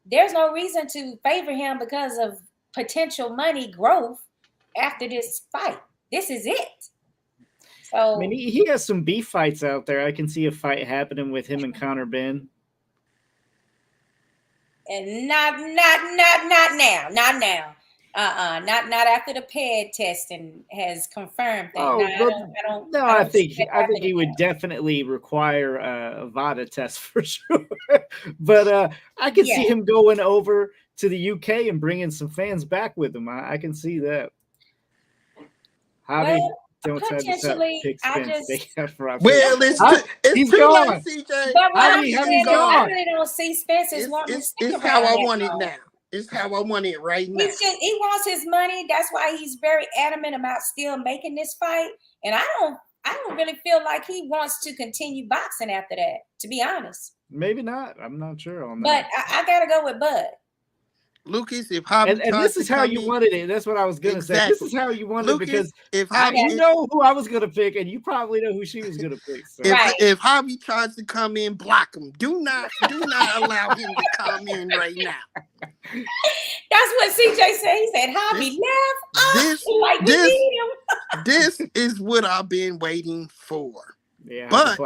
there's no reason to favor him because of potential money growth after this fight. This is it. So I mean, he has some beef fights out there. I can see a fight happening with him and Conor Benn. And not now. Not now. Not after the PED testing has confirmed that. Oh, I think he would definitely require a VADA test for sure. But I can see him going over to the UK and bringing some fans back with him. I can see that. Javi, don't potentially, well, it's too gone. late, CJ. But what I'm saying, I really don't see Spencer's wanting to stick It's how I want it now. It's how I want it right now. He wants his money. That's why he's very adamant about still making this fight. And I don't really feel like he wants to continue boxing after that, to be honest. Maybe not. I'm not sure on that. But I gotta go with Bud. Lucas, if Javi and this is how you wanted it. That's what I was gonna say. This is how you wanted it because if Javi, you know who I was gonna pick, and you probably know who she was gonna pick. So. If Javi tries to come in, block him. Do not allow him to come in right now. That's what CJ said. He said Javi left. This is what I've been waiting for. Yeah, but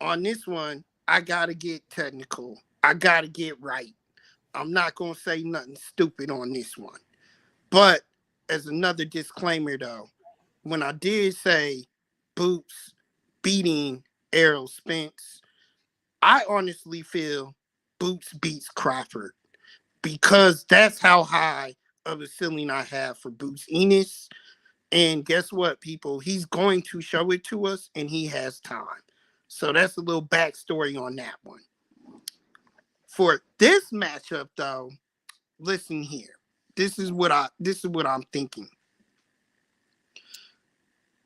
on this one, I gotta get technical. I gotta get right. I'm not going to say nothing stupid on this one. But as another disclaimer, though, when I did say Boots beating Errol Spence, I honestly feel Boots beats Crawford because that's how high of a ceiling I have for Boots Enos. And guess what, people? He's going to show it to us, and he has time. So that's a little backstory on that one. For this matchup, though, listen here. This is what I'm thinking.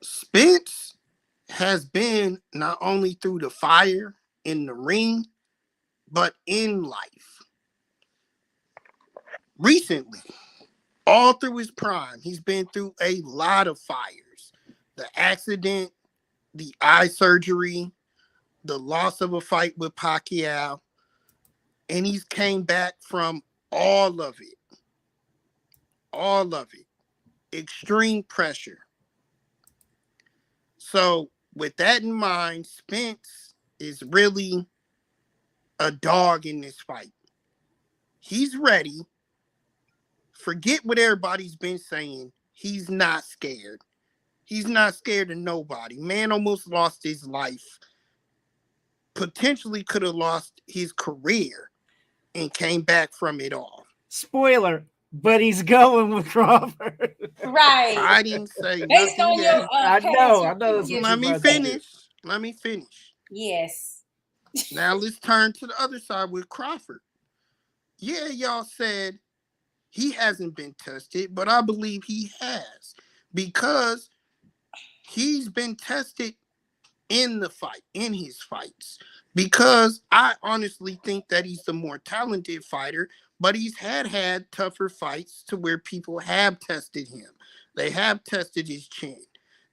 Spence has been not only through the fire in the ring, but in life. Recently, all through his prime, he's been through a lot of fires. The accident, the eye surgery, the loss of a fight with Pacquiao. And he's came back from all of it. All of it. Extreme pressure. So with that in mind, Spence is really a dog in this fight. He's ready. Forget what everybody's been saying. He's not scared. He's not scared of nobody. Man almost lost his life. Potentially could have lost his career. And came back from it all. Spoiler, but he's going with Crawford. Right. I didn't say based on your I know this. Let me finish. Yes. Now let's turn to the other side with Crawford. Yeah, y'all said he hasn't been tested, but I believe he has because he's been tested in his fights. Because I honestly think that he's the more talented fighter, but he's had tougher fights to where people have tested him. They have tested his chin.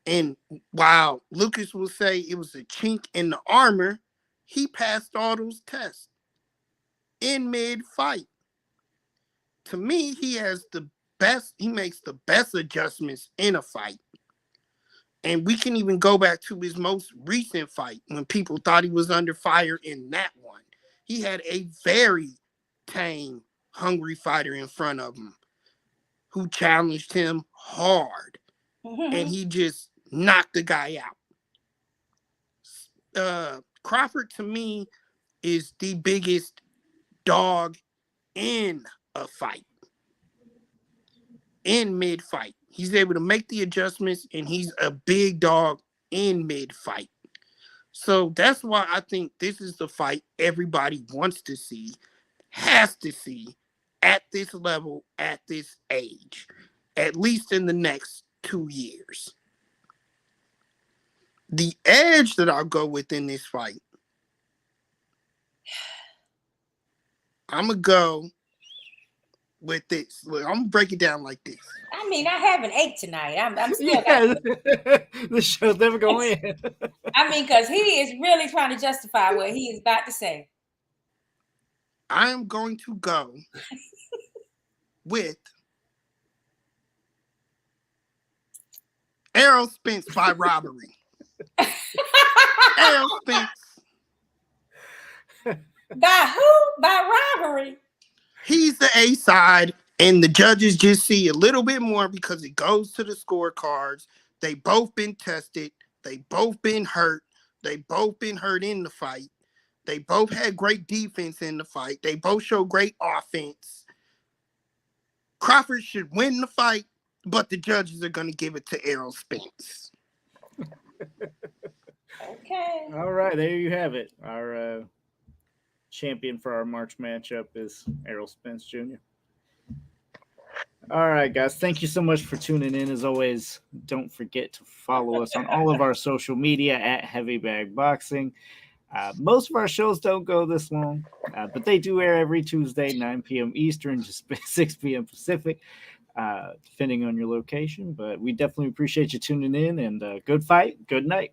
And while Lucas will say it was a chink in the armor, he passed all those tests in mid-fight. To me, he makes the best adjustments in a fight. And we can even go back to his most recent fight when people thought he was under fire in that one. He had a very tame, hungry fighter in front of him who challenged him hard. Mm-hmm. And he just knocked the guy out. Crawford, to me, is the biggest dog in a fight. In mid-fight. He's able to make the adjustments, and he's a big dog in mid-fight. So that's why I think this is the fight everybody wants to see, has to see, at this level, at this age, at least in the next 2 years. The edge that I'll go with in this fight, I'm going to go with this. Look, I'm gonna break it down like this. I mean, I haven't ate tonight. I'm still the show's never going in. I mean, because he is really trying to justify what he is about to say. I am going to go with Errol Spence by robbery. Errol Spence. By who? By robbery. He's the A side And the judges just see a little bit more because it goes to the scorecards. They both been tested. They both been hurt. They both been hurt in the fight. They both had great defense in the fight. They both show great offense. Crawford should win the fight, but the judges are going to give it to Errol Spence. Okay. All right, there you have it. Our champion for our March matchup is Errol Spence Jr. All right, guys. Thank you so much for tuning in. As always, don't forget to follow us on all of our social media at Heavy Bag Boxing. Most of our shows don't go this long, but they do air every Tuesday, 9 p.m. Eastern, just 6 p.m. Pacific, depending on your location. But we definitely appreciate you tuning in, and good fight, good night.